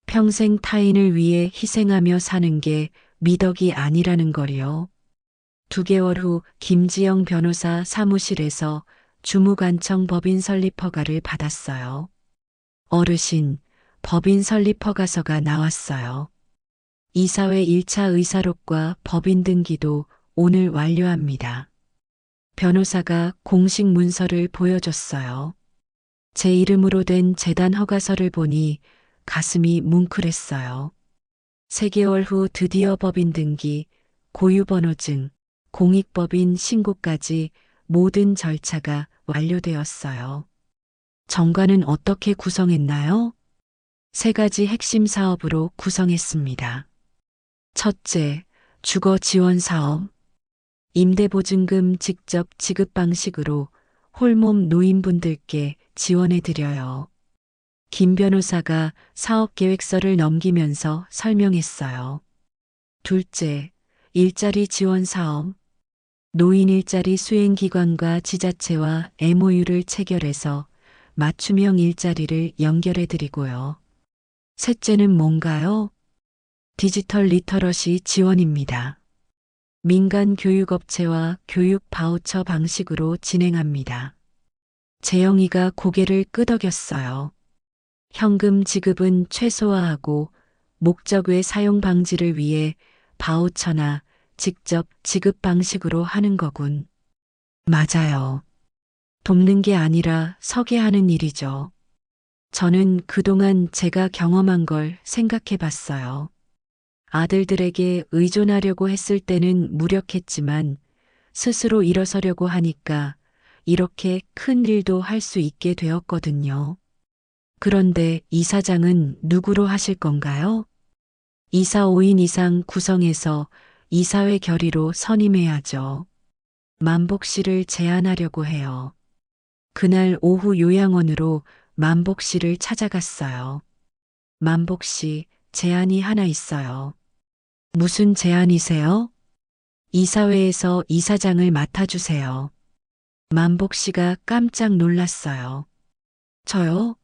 [SPEAKER 1] 평생 타인을 위해 희생하며 사는 게 미덕이 아니라는 거리요. 2개월 후 김지영 변호사 사무실에서 주무관청 법인 설립 허가를 받았어요. 어르신, 법인 설립 허가서가 나왔어요. 이사회 1차 의사록과 법인 등기도 오늘 완료합니다. 변호사가 공식 문서를 보여줬어요. 제 이름으로 된 재단 허가서를 보니 가슴이 뭉클했어요. 3개월 후 드디어 법인 등기, 고유번호증, 공익법인 신고까지 모든 절차가 완료되었어요. 정관은 어떻게 구성했나요? 3가지 핵심 사업으로 구성했습니다. 첫째, 주거 지원 사업. 임대보증금 직접 지급 방식으로 홀몸 노인분들께 지원해 드려요. 김 변호사가 사업 계획서를 넘기면서 설명했어요. 둘째, 일자리 지원 사업. 노인 일자리 수행기관과 지자체와 MOU를 체결해서 맞춤형 일자리를 연결해 드리고요. 셋째는 뭔가요? 디지털 리터러시 지원입니다. 민간 교육업체와 교육 바우처 방식으로 진행합니다. 재영이가 고개를 끄덕였어요. 현금 지급은 최소화하고 목적 외 사용 방지를 위해 바우처나 직접 지급 방식으로 하는 거군. 맞아요. 돕는 게 아니라 서게 하는 일이죠. 저는 그동안 제가 경험한 걸 생각해 봤어요. 아들들에게 의존하려고 했을 때는 무력했지만 스스로 일어서려고 하니까 이렇게 큰 일도 할 수 있게 되었거든요. 그런데 이사장은 누구로 하실 건가요? 이사 5인 이상 구성해서 이사회 결의로 선임해야죠. 만복 씨를 제안하려고 해요. 그날 오후 요양원으로 만복 씨를 찾아갔어요. 만복 씨, 제안이 하나 있어요. 무슨 제안이세요? 이사회에서 이사장을 맡아주세요. 만복 씨가 깜짝 놀랐어요. 저요?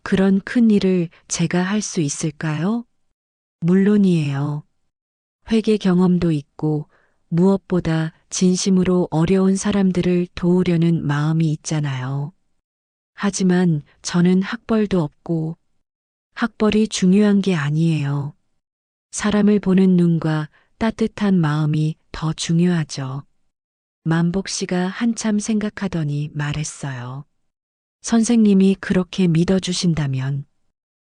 [SPEAKER 1] 그런 큰 일을 제가 할 수 있을까요? 물론이에요. 회계 경험도 있고 무엇보다 진심으로 어려운 사람들을 도우려는 마음이 있잖아요. 하지만 저는 학벌도 없고 학벌이 중요한 게 아니에요. 사람을 보는 눈과 따뜻한 마음이 더 중요하죠. 만복 씨가 한참 생각하더니 말했어요. 선생님이 그렇게 믿어주신다면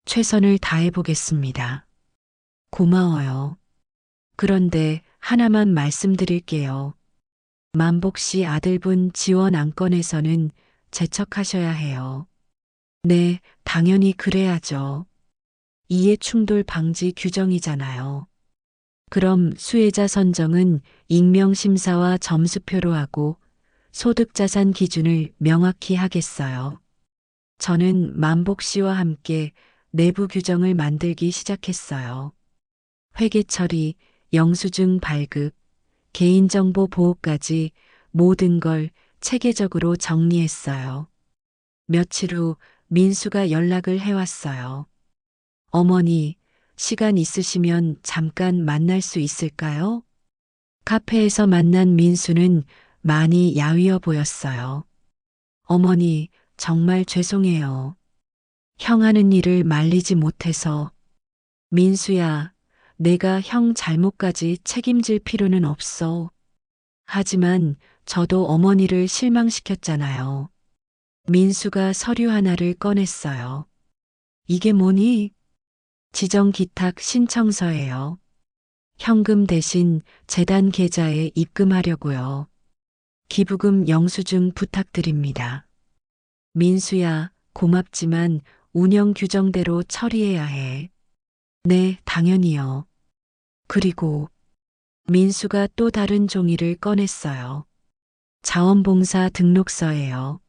[SPEAKER 1] 최선을 다해보겠습니다. 고마워요. 그런데 하나만 말씀드릴게요. 만복 씨 아들분 지원 안건에서는 제척하셔야 해요. 네, 당연히 그래야죠. 이해 충돌 방지 규정이잖아요. 그럼 수혜자 선정은 익명심사와 점수표로 하고 소득자산 기준을 명확히 하겠어요. 저는 만복 씨와 함께 내부 규정을 만들기 시작했어요. 회계 처리, 영수증 발급, 개인정보 보호까지 모든 걸 체계적으로 정리했어요. 며칠 후 민수가 연락을 해왔어요. 어머니, 시간 있으시면 잠깐 만날 수 있을까요? 카페에서 만난 민수는 많이 야위어 보였어요. 어머니, 정말 죄송해요. 형 하는 일을 말리지 못해서. 민수야, 내가 형 잘못까지 책임질 필요는 없어. 하지만 저도 어머니를 실망시켰잖아요. 민수가 서류 하나를 꺼냈어요. 이게 뭐니? 지정기탁 신청서예요. 현금 대신 재단 계좌에 입금하려고요. 기부금 영수증 부탁드립니다. 민수야, 고맙지만 운영 규정대로 처리해야 해. 네, 당연히요. 그리고 민수가 또 다른 종이를 꺼냈어요. 자원봉사 등록서예요.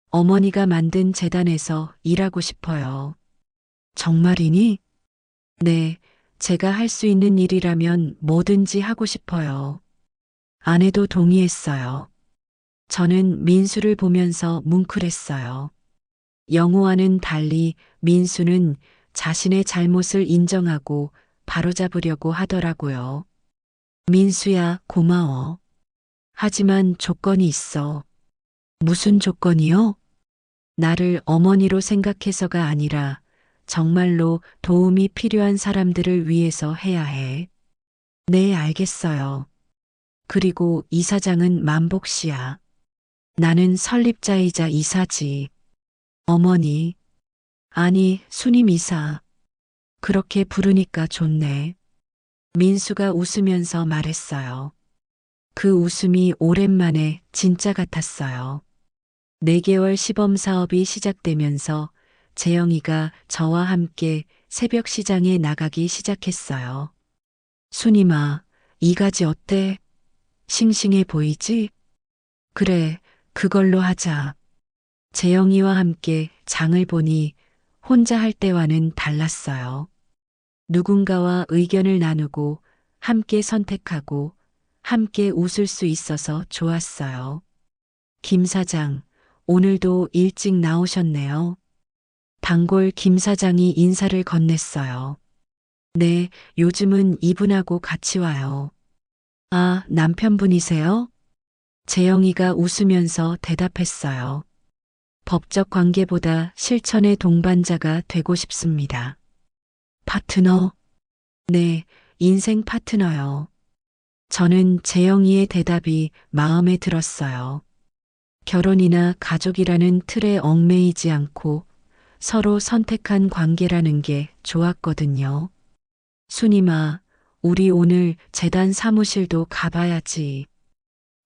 [SPEAKER 1] 어머니가 만든 재단에서 일하고 싶어요. 정말이니? 네, 제가 할 수 있는 일이라면 뭐든지 하고 싶어요. 아내도 동의했어요. 저는 민수를 보면서 뭉클했어요. 영호와는 달리 민수는 자신의 잘못을 인정하고 바로잡으려고 하더라고요. 민수야, 고마워. 하지만 조건이 있어. 무슨 조건이요? 나를 어머니로 생각해서가 아니라 정말로 도움이 필요한 사람들을 위해서 해야 해. 네, 알겠어요. 그리고 이사장은 만복 씨야. 나는 설립자이자 이사지. 어머니. 아니, 순임 이사. 그렇게 부르니까 좋네. 민수가 웃으면서 말했어요. 그 웃음이 오랜만에 진짜 같았어요. 4개월 시범 사업이 시작되면서 재영이가 저와 함께 새벽 시장에 나가기 시작했어요. 순임아, 이 가지 어때? 싱싱해 보이지? 그래, 그걸로 하자. 재영이와 함께 장을 보니 혼자 할 때와는 달랐어요. 누군가와 의견을 나누고 함께 선택하고 함께 웃을 수 있어서 좋았어요. 김 사장, 오늘도 일찍 나오셨네요. 단골 김 사장이 인사를 건넸어요. 네, 요즘은 이분하고 같이 와요. 아, 남편분이세요? 재영이가 웃으면서 대답했어요. 법적 관계보다 실천의 동반자가 되고 싶습니다. 파트너? 네, 인생 파트너요. 저는 재영이의 대답이 마음에 들었어요. 결혼이나 가족이라는 틀에 얽매이지 않고 서로 선택한 관계라는 게 좋았거든요. 순임아, 우리 오늘 재단 사무실도 가봐야지.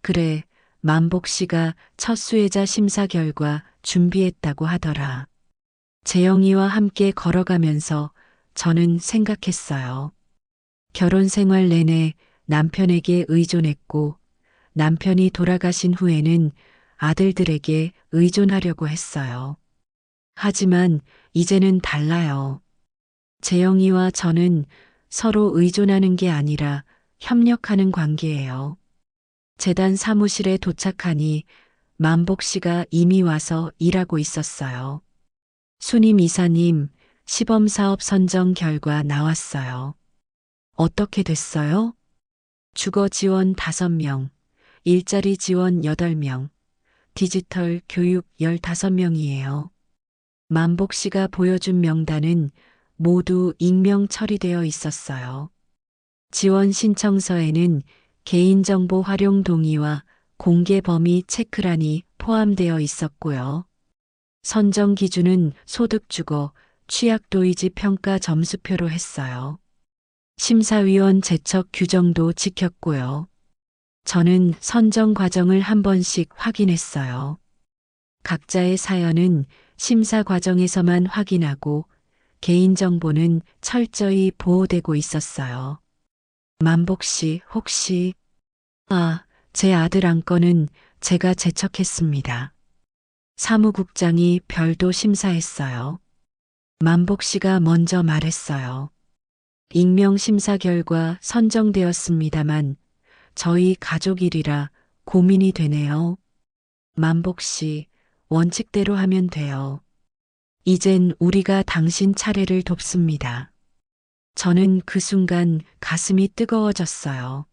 [SPEAKER 1] 그래, 만복 씨가 첫 수혜자 심사 결과 준비했다고 하더라. 재영이와 함께 걸어가면서 저는 생각했어요. 결혼 생활 내내 남편에게 의존했고 남편이 돌아가신 후에는 아들들에게 의존하려고 했어요. 하지만 이제는 달라요. 재영이와 저는 서로 의존하는 게 아니라 협력하는 관계예요. 재단 사무실에 도착하니 만복 씨가 이미 와서 일하고 있었어요. 순임 이사님, 시범사업 선정 결과 나왔어요. 어떻게 됐어요? 주거 지원 5명, 일자리 지원 8명, 디지털 교육 15명이에요. 만복 씨가 보여준 명단은 모두 익명 처리되어 있었어요. 지원 신청서에는 개인정보 활용 동의와 공개 범위 체크란이 포함되어 있었고요. 선정 기준은 소득주거, 취약도의지 평가 점수표로 했어요. 심사위원 제척 규정도 지켰고요. 저는 선정 과정을 한 번씩 확인했어요. 각자의 사연은 심사 과정에서만 확인하고 개인정보는 철저히 보호되고 있었어요. 만복 씨, 혹시, 제 아들 안건은 제가 제척했습니다. 사무국장이 별도 심사했어요. 만복 씨가 먼저 말했어요. 익명 심사 결과 선정되었습니다만 저희 가족 일이라 고민이 되네요. 만복 씨, 원칙대로 하면 돼요. 이젠 우리가 당신 차례를 돕습니다. 저는 그 순간 가슴이 뜨거워졌어요.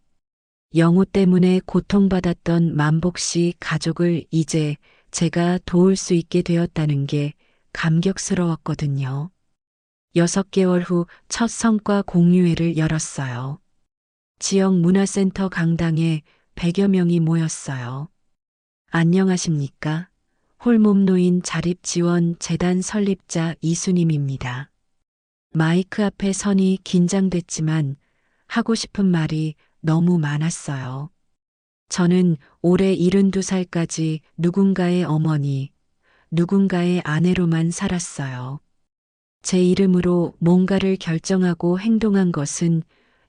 [SPEAKER 1] 영호 때문에 고통받았던 만복 씨 가족을 이제 제가 도울 수 있게 되었다는 게 감격스러웠거든요. 6개월 후 첫 성과 공유회를 열었어요. 지역 문화센터 강당에 100여 명이 모였어요. 안녕하십니까? 홀몸노인 자립지원재단 설립자 이수님입니다. 마이크 앞에 선이 긴장됐지만 하고 싶은 말이 너무 많았어요. 저는 올해 72살까지 누군가의 어머니, 누군가의 아내로만 살았어요. 제 이름으로 뭔가를 결정하고 행동한 것은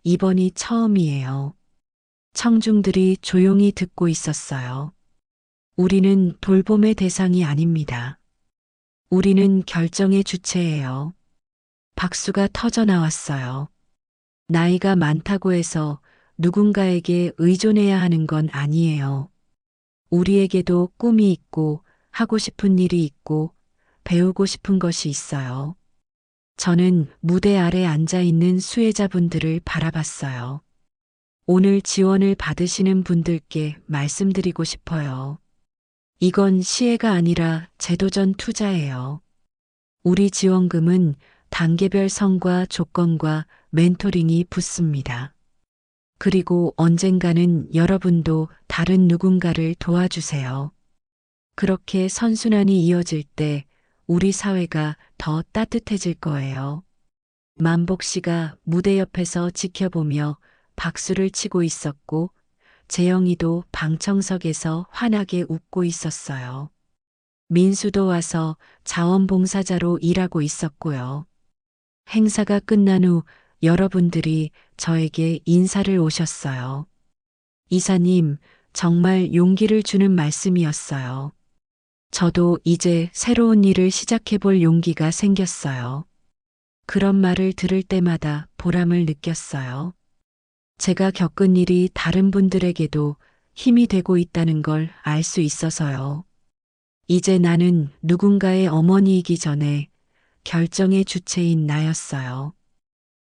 [SPEAKER 1] 이번이 처음이에요. 청중들이 조용히 듣고 있었어요. 우리는 돌봄의 대상이 아닙니다. 우리는 결정의 주체예요. 박수가 터져 나왔어요. 나이가 많다고 해서 누군가에게 의존해야 하는 건 아니에요. 우리에게도 꿈이 있고 하고 싶은 일이 있고 배우고 싶은 것이 있어요. 저는 무대 아래 앉아 있는 수혜자분들을 바라봤어요. 오늘 지원을 받으시는 분들께 말씀드리고 싶어요. 이건 시혜가 아니라 제도전 투자예요. 우리 지원금은 단계별 성과 조건과 멘토링이 붙습니다. 그리고 언젠가는 여러분도 다른 누군가를 도와주세요. 그렇게 선순환이 이어질 때 우리 사회가 더 따뜻해질 거예요. 만복 씨가 무대 옆에서 지켜보며 박수를 치고 있었고 재영이도 방청석에서 환하게 웃고 있었어요. 민수도 와서 자원봉사자로 일하고 있었고요. 행사가 끝난 후 여러분들이 저에게 인사를 오셨어요. 이사님, 정말 용기를 주는 말씀이었어요. 저도 이제 새로운 일을 시작해볼 용기가 생겼어요. 그런 말을 들을 때마다 보람을 느꼈어요. 제가 겪은 일이 다른 분들에게도 힘이 되고 있다는 걸 알 수 있어서요. 이제 나는 누군가의 어머니이기 전에 결정의 주체인 나였어요.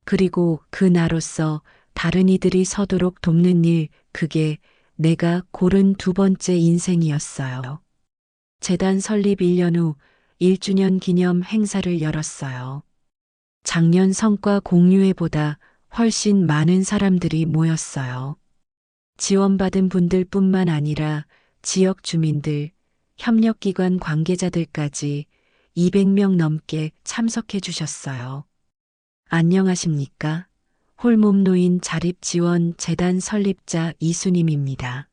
[SPEAKER 1] 그리고 그 나로서 다른 이들이 서도록 돕는 일, 그게 내가 고른 2번째 인생이었어요. 재단 설립 1년 후 1주년 기념 행사를 열었어요. 작년 성과 공유회보다 훨씬 많은 사람들이 모였어요. 지원받은 분들뿐만 아니라 지역 주민들, 협력기관 관계자들까지 200명 넘게 참석해 주셨어요. 안녕하십니까? 홀몸노인 자립지원재단 설립자 이수님입니다.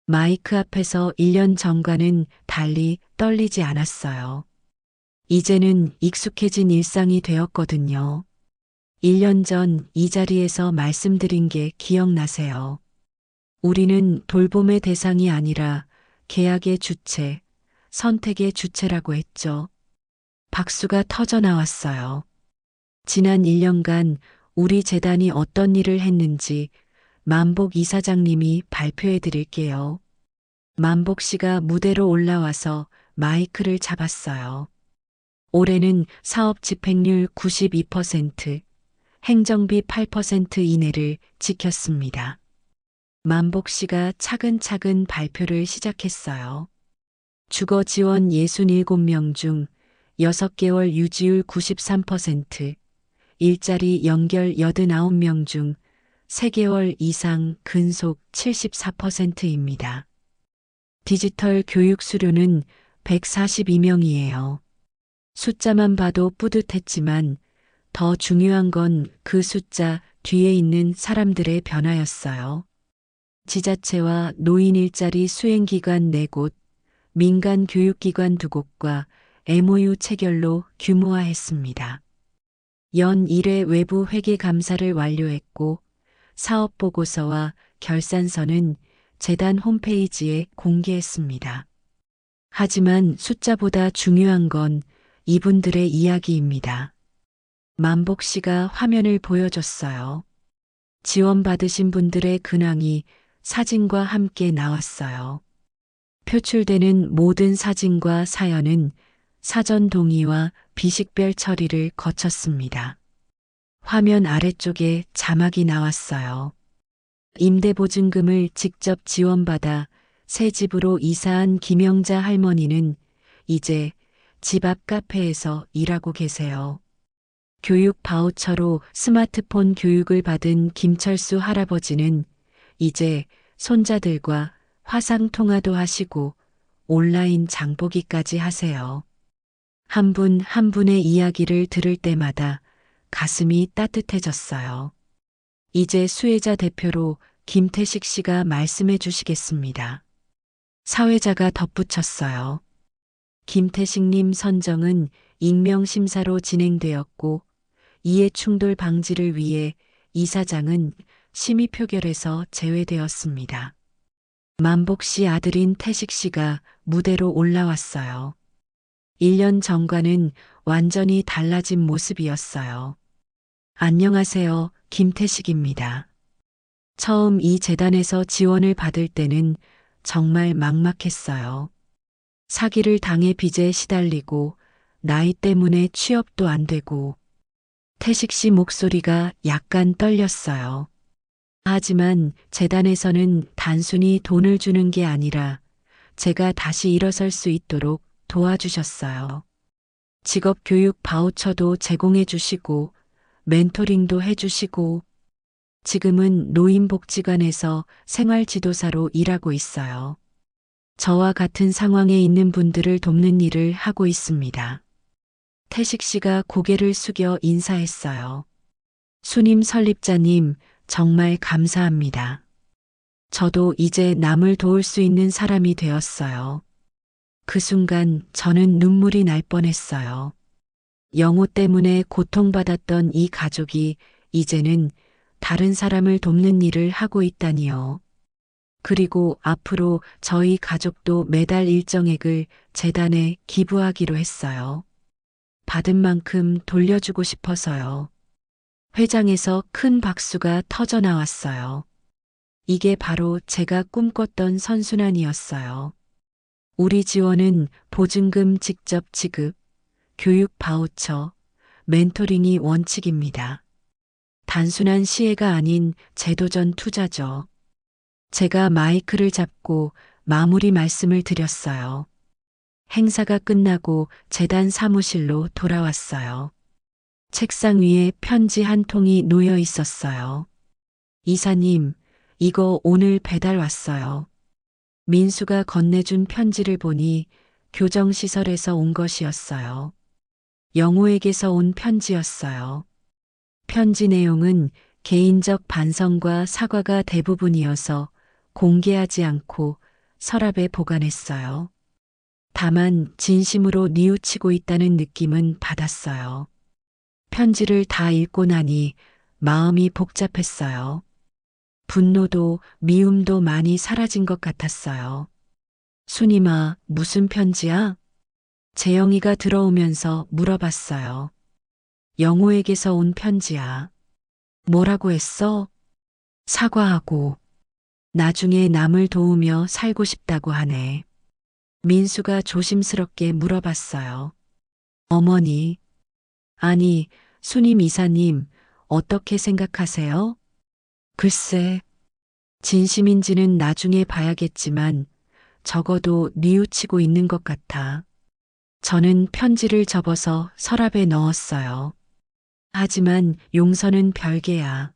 [SPEAKER 1] 마이크 앞에서 1년 전과는 달리 떨리지 않았어요. 이제는 익숙해진 일상이 되었거든요. 1년 전 이 자리에서 말씀드린 게 기억나세요. 우리는 돌봄의 대상이 아니라 계약의 주체, 선택의 주체라고 했죠. 박수가 터져 나왔어요. 지난 1년간 우리 재단이 어떤 일을 했는지 만복 이사장님이 발표해 드릴게요. 만복 씨가 무대로 올라와서 마이크를 잡았어요. 올해는 사업 집행률 92%, 행정비 8% 이내를 지켰습니다. 만복 씨가 차근차근 발표를 시작했어요. 주거 지원 67명 중 6개월 유지율 93%, 일자리 연결 89명 중 3개월 이상 근속 74%입니다. 디지털 교육 수료는 142명이에요. 숫자만 봐도 뿌듯했지만 더 중요한 건 그 숫자 뒤에 있는 사람들의 변화였어요. 지자체와 노인 일자리 수행기관 4곳, 민간 교육기관 2곳과 MOU 체결로 규모화했습니다. 연 1회 외부 회계 감사를 완료했고 사업 보고서와 결산서는 재단 홈페이지에 공개했습니다. 하지만 숫자보다 중요한 건 이분들의 이야기입니다. 만복 씨가 화면을 보여줬어요. 지원받으신 분들의 근황이 사진과 함께 나왔어요. 표출되는 모든 사진과 사연은 사전 동의와 비식별 처리를 거쳤습니다. 화면 아래쪽에 자막이 나왔어요. 임대보증금을 직접 지원받아 새 집으로 이사한 김영자 할머니는 이제 집 앞 카페에서 일하고 계세요. 교육 바우처로 스마트폰 교육을 받은 김철수 할아버지는 이제 손자들과 화상 통화도 하시고 온라인 장보기까지 하세요. 한 분 한 분의 이야기를 들을 때마다 가슴이 따뜻해졌어요. 이제 수혜자 대표로 김태식 씨가 말씀해 주시겠습니다. 사회자가 덧붙였어요. 김태식님 선정은 익명심사로 진행되었고 이해충돌 방지를 위해 이사장은 심의 표결에서 제외되었습니다. 만복 씨 아들인 태식 씨가 무대로 올라왔어요. 1년 전과는 완전히 달라진 모습이었어요. 안녕하세요, 김태식입니다. 처음 이 재단에서 지원을 받을 때는 정말 막막했어요. 사기를 당해 빚에 시달리고 나이 때문에 취업도 안 되고 태식 씨 목소리가 약간 떨렸어요. 하지만 재단에서는 단순히 돈을 주는 게 아니라 제가 다시 일어설 수 있도록 도와주셨어요. 직업교육 바우처도 제공해 주시고 멘토링도 해 주시고 지금은 노인복지관에서 생활지도사로 일하고 있어요. 저와 같은 상황에 있는 분들을 돕는 일을 하고 있습니다. 태식 씨가 고개를 숙여 인사했어요. 수님 설립자님, 정말 감사합니다. 저도 이제 남을 도울 수 있는 사람이 되었어요. 그 순간 저는 눈물이 날 뻔했어요. 영호 때문에 고통받았던 이 가족이 이제는 다른 사람을 돕는 일을 하고 있다니요. 그리고 앞으로 저희 가족도 매달 일정액을 재단에 기부하기로 했어요. 받은 만큼 돌려주고 싶어서요. 회장에서 큰 박수가 터져 나왔어요. 이게 바로 제가 꿈꿨던 선순환이었어요. 우리 지원은 보증금 직접 지급, 교육 바우처, 멘토링이 원칙입니다. 단순한 시혜가 아닌 제도전 투자죠. 제가 마이크를 잡고 마무리 말씀을 드렸어요. 행사가 끝나고 재단 사무실로 돌아왔어요. 책상 위에 편지 한 통이 놓여 있었어요. 이사님, 이거 오늘 배달 왔어요. 민수가 건네준 편지를 보니 교정시설에서 온 것이었어요. 영호에게서 온 편지였어요. 편지 내용은 개인적 반성과 사과가 대부분이어서 공개하지 않고 서랍에 보관했어요. 다만 진심으로 뉘우치고 있다는 느낌은 받았어요. 편지를 다 읽고 나니 마음이 복잡했어요. 분노도 미움도 많이 사라진 것 같았어요. 순임아, 무슨 편지야? 재영이가 들어오면서 물어봤어요. 영호에게서 온 편지야. 뭐라고 했어? 사과하고 나중에 남을 도우며 살고 싶다고 하네. 민수가 조심스럽게 물어봤어요. 어머니, 아니, 순임 이사님, 어떻게 생각하세요? 글쎄, 진심인지는 나중에 봐야겠지만 적어도 뉘우치고 있는 것 같아. 저는 편지를 접어서 서랍에 넣었어요. 하지만 용서는 별개야.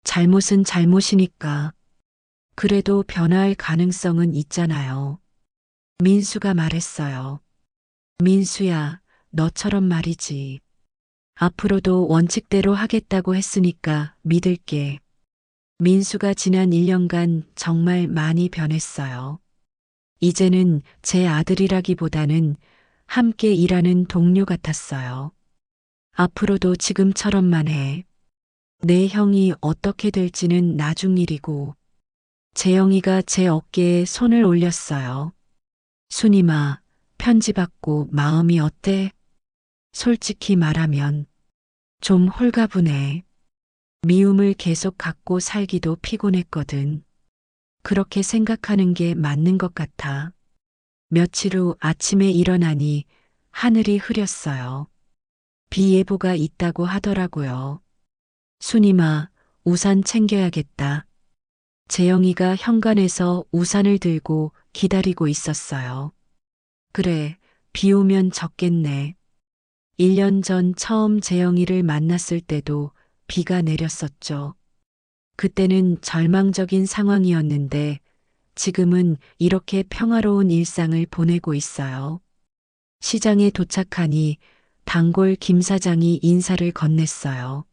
[SPEAKER 1] 잘못은 잘못이니까. 그래도 변화할 가능성은 있잖아요. 민수가 말했어요. 민수야, 너처럼 말이지. 앞으로도 원칙대로 하겠다고 했으니까 믿을게. 민수가 지난 1년간 정말 많이 변했어요. 이제는 제 아들이라기보다는 함께 일하는 동료 같았어요. 앞으로도 지금처럼만 해. 내 형이 어떻게 될지는 나중 일이고. 재영이가 제 어깨에 손을 올렸어요. 순임아, 편지 받고 마음이 어때? 솔직히 말하면 좀 홀가분해. 미움을 계속 갖고 살기도 피곤했거든. 그렇게 생각하는 게 맞는 것 같아. 며칠 후 아침에 일어나니 하늘이 흐렸어요. 비 예보가 있다고 하더라고요. 순임아, 우산 챙겨야겠다. 재영이가 현관에서 우산을 들고 기다리고 있었어요. 그래, 비 오면 젖겠네. 1년 전 처음 재영이를 만났을 때도 비가 내렸었죠. 그때는 절망적인 상황이었는데 지금은 이렇게 평화로운 일상을 보내고 있어요. 시장에 도착하니 단골 김 사장이 인사를 건넸어요.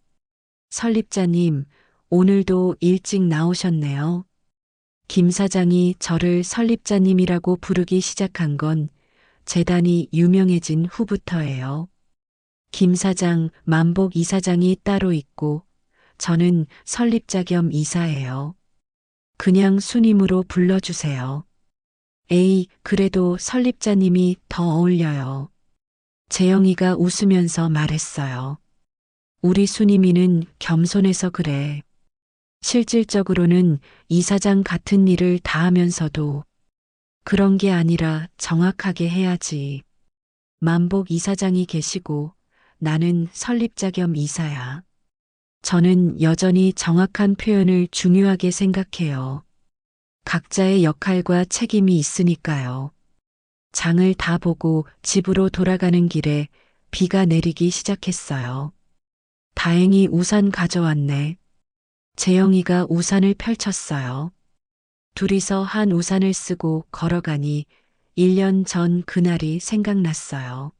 [SPEAKER 1] 설립자님, 오늘도 일찍 나오셨네요. 김 사장이 저를 설립자님이라고 부르기 시작한 건 재단이 유명해진 후부터예요. 김 사장, 만복 이사장이 따로 있고 저는 설립자 겸 이사예요. 그냥 순임으로 불러주세요. 에이, 그래도 설립자님이 더 어울려요. 재영이가 웃으면서 말했어요. 우리 순임이는 겸손해서 그래. 실질적으로는 이사장 같은 일을 다 하면서도 그런 게 아니라 정확하게 해야지. 만복 이사장이 계시고 나는 설립자 겸 이사야. 저는 여전히 정확한 표현을 중요하게 생각해요. 각자의 역할과 책임이 있으니까요. 장을 다 보고 집으로 돌아가는 길에 비가 내리기 시작했어요. 다행히 우산 가져왔네. 재영이가 우산을 펼쳤어요. 둘이서 한 우산을 쓰고 걸어가니 1년 전 그날이 생각났어요.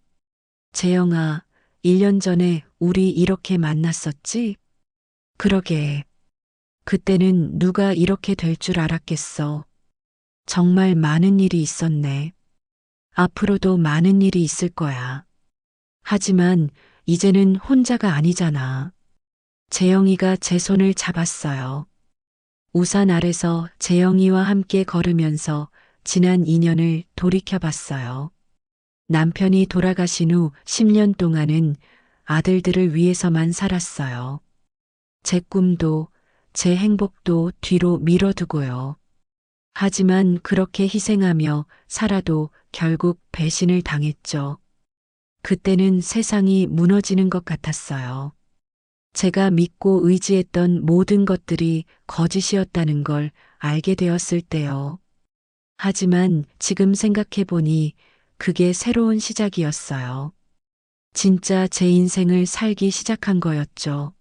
[SPEAKER 1] 재영아, 1년 전에 우리 이렇게 만났었지? 그러게. 그때는 누가 이렇게 될 줄 알았겠어. 정말 많은 일이 있었네. 앞으로도 많은 일이 있을 거야. 하지만 이제는 혼자가 아니잖아. 재영이가 제 손을 잡았어요. 우산 아래서 재영이와 함께 걸으면서 지난 2년을 돌이켜봤어요. 남편이 돌아가신 후 10년 동안은 아들들을 위해서만 살았어요. 제 꿈도 제 행복도 뒤로 밀어두고요. 하지만 그렇게 희생하며 살아도 결국 배신을 당했죠. 그때는 세상이 무너지는 것 같았어요. 제가 믿고 의지했던 모든 것들이 거짓이었다는 걸 알게 되었을 때요. 하지만 지금 생각해보니 그게 새로운 시작이었어요. 진짜 제 인생을 살기 시작한 거였죠.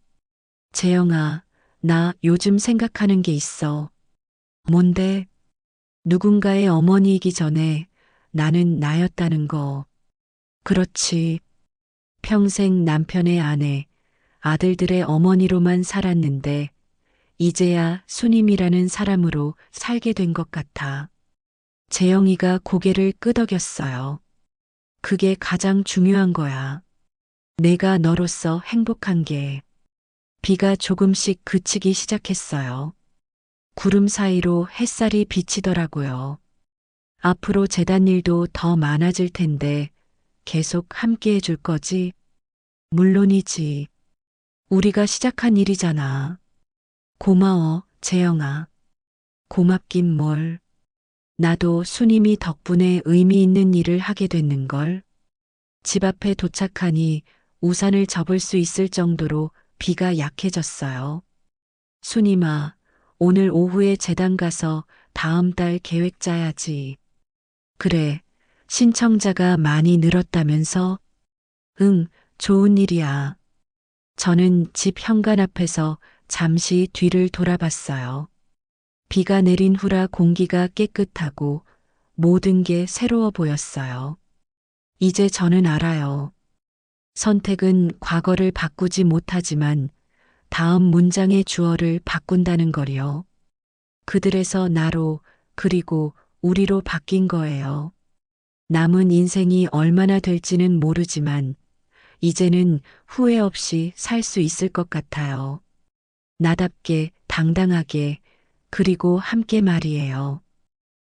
[SPEAKER 1] 재영아, 나 요즘 생각하는 게 있어. 뭔데? 누군가의 어머니이기 전에 나는 나였다는 거. 그렇지. 평생 남편의 아내, 아들들의 어머니로만 살았는데 이제야 순임이라는 사람으로 살게 된 것 같아. 재영이가 고개를 끄덕였어요. 그게 가장 중요한 거야. 내가 너로서 행복한 게. 비가 조금씩 그치기 시작했어요. 구름 사이로 햇살이 비치더라고요. 앞으로 재단 일도 더 많아질 텐데 계속 함께 해줄 거지? 물론이지. 우리가 시작한 일이잖아. 고마워, 재영아. 고맙긴 뭘. 나도 수님이 덕분에 의미 있는 일을 하게 됐는걸. 집 앞에 도착하니 우산을 접을 수 있을 정도로 비가 약해졌어요. 수님아, 오늘 오후에 재단 가서 다음 달 계획 짜야지. 그래, 신청자가 많이 늘었다면서? 응, 좋은 일이야. 저는 집 현관 앞에서 잠시 뒤를 돌아봤어요. 비가 내린 후라 공기가 깨끗하고 모든 게 새로워 보였어요. 이제 저는 알아요. 선택은 과거를 바꾸지 못하지만 다음 문장의 주어를 바꾼다는 거리요. 그들에서 나로 그리고 우리로 바뀐 거예요. 남은 인생이 얼마나 될지는 모르지만 이제는 후회 없이 살 수 있을 것 같아요. 나답게 당당하게 그리고 함께 말이에요.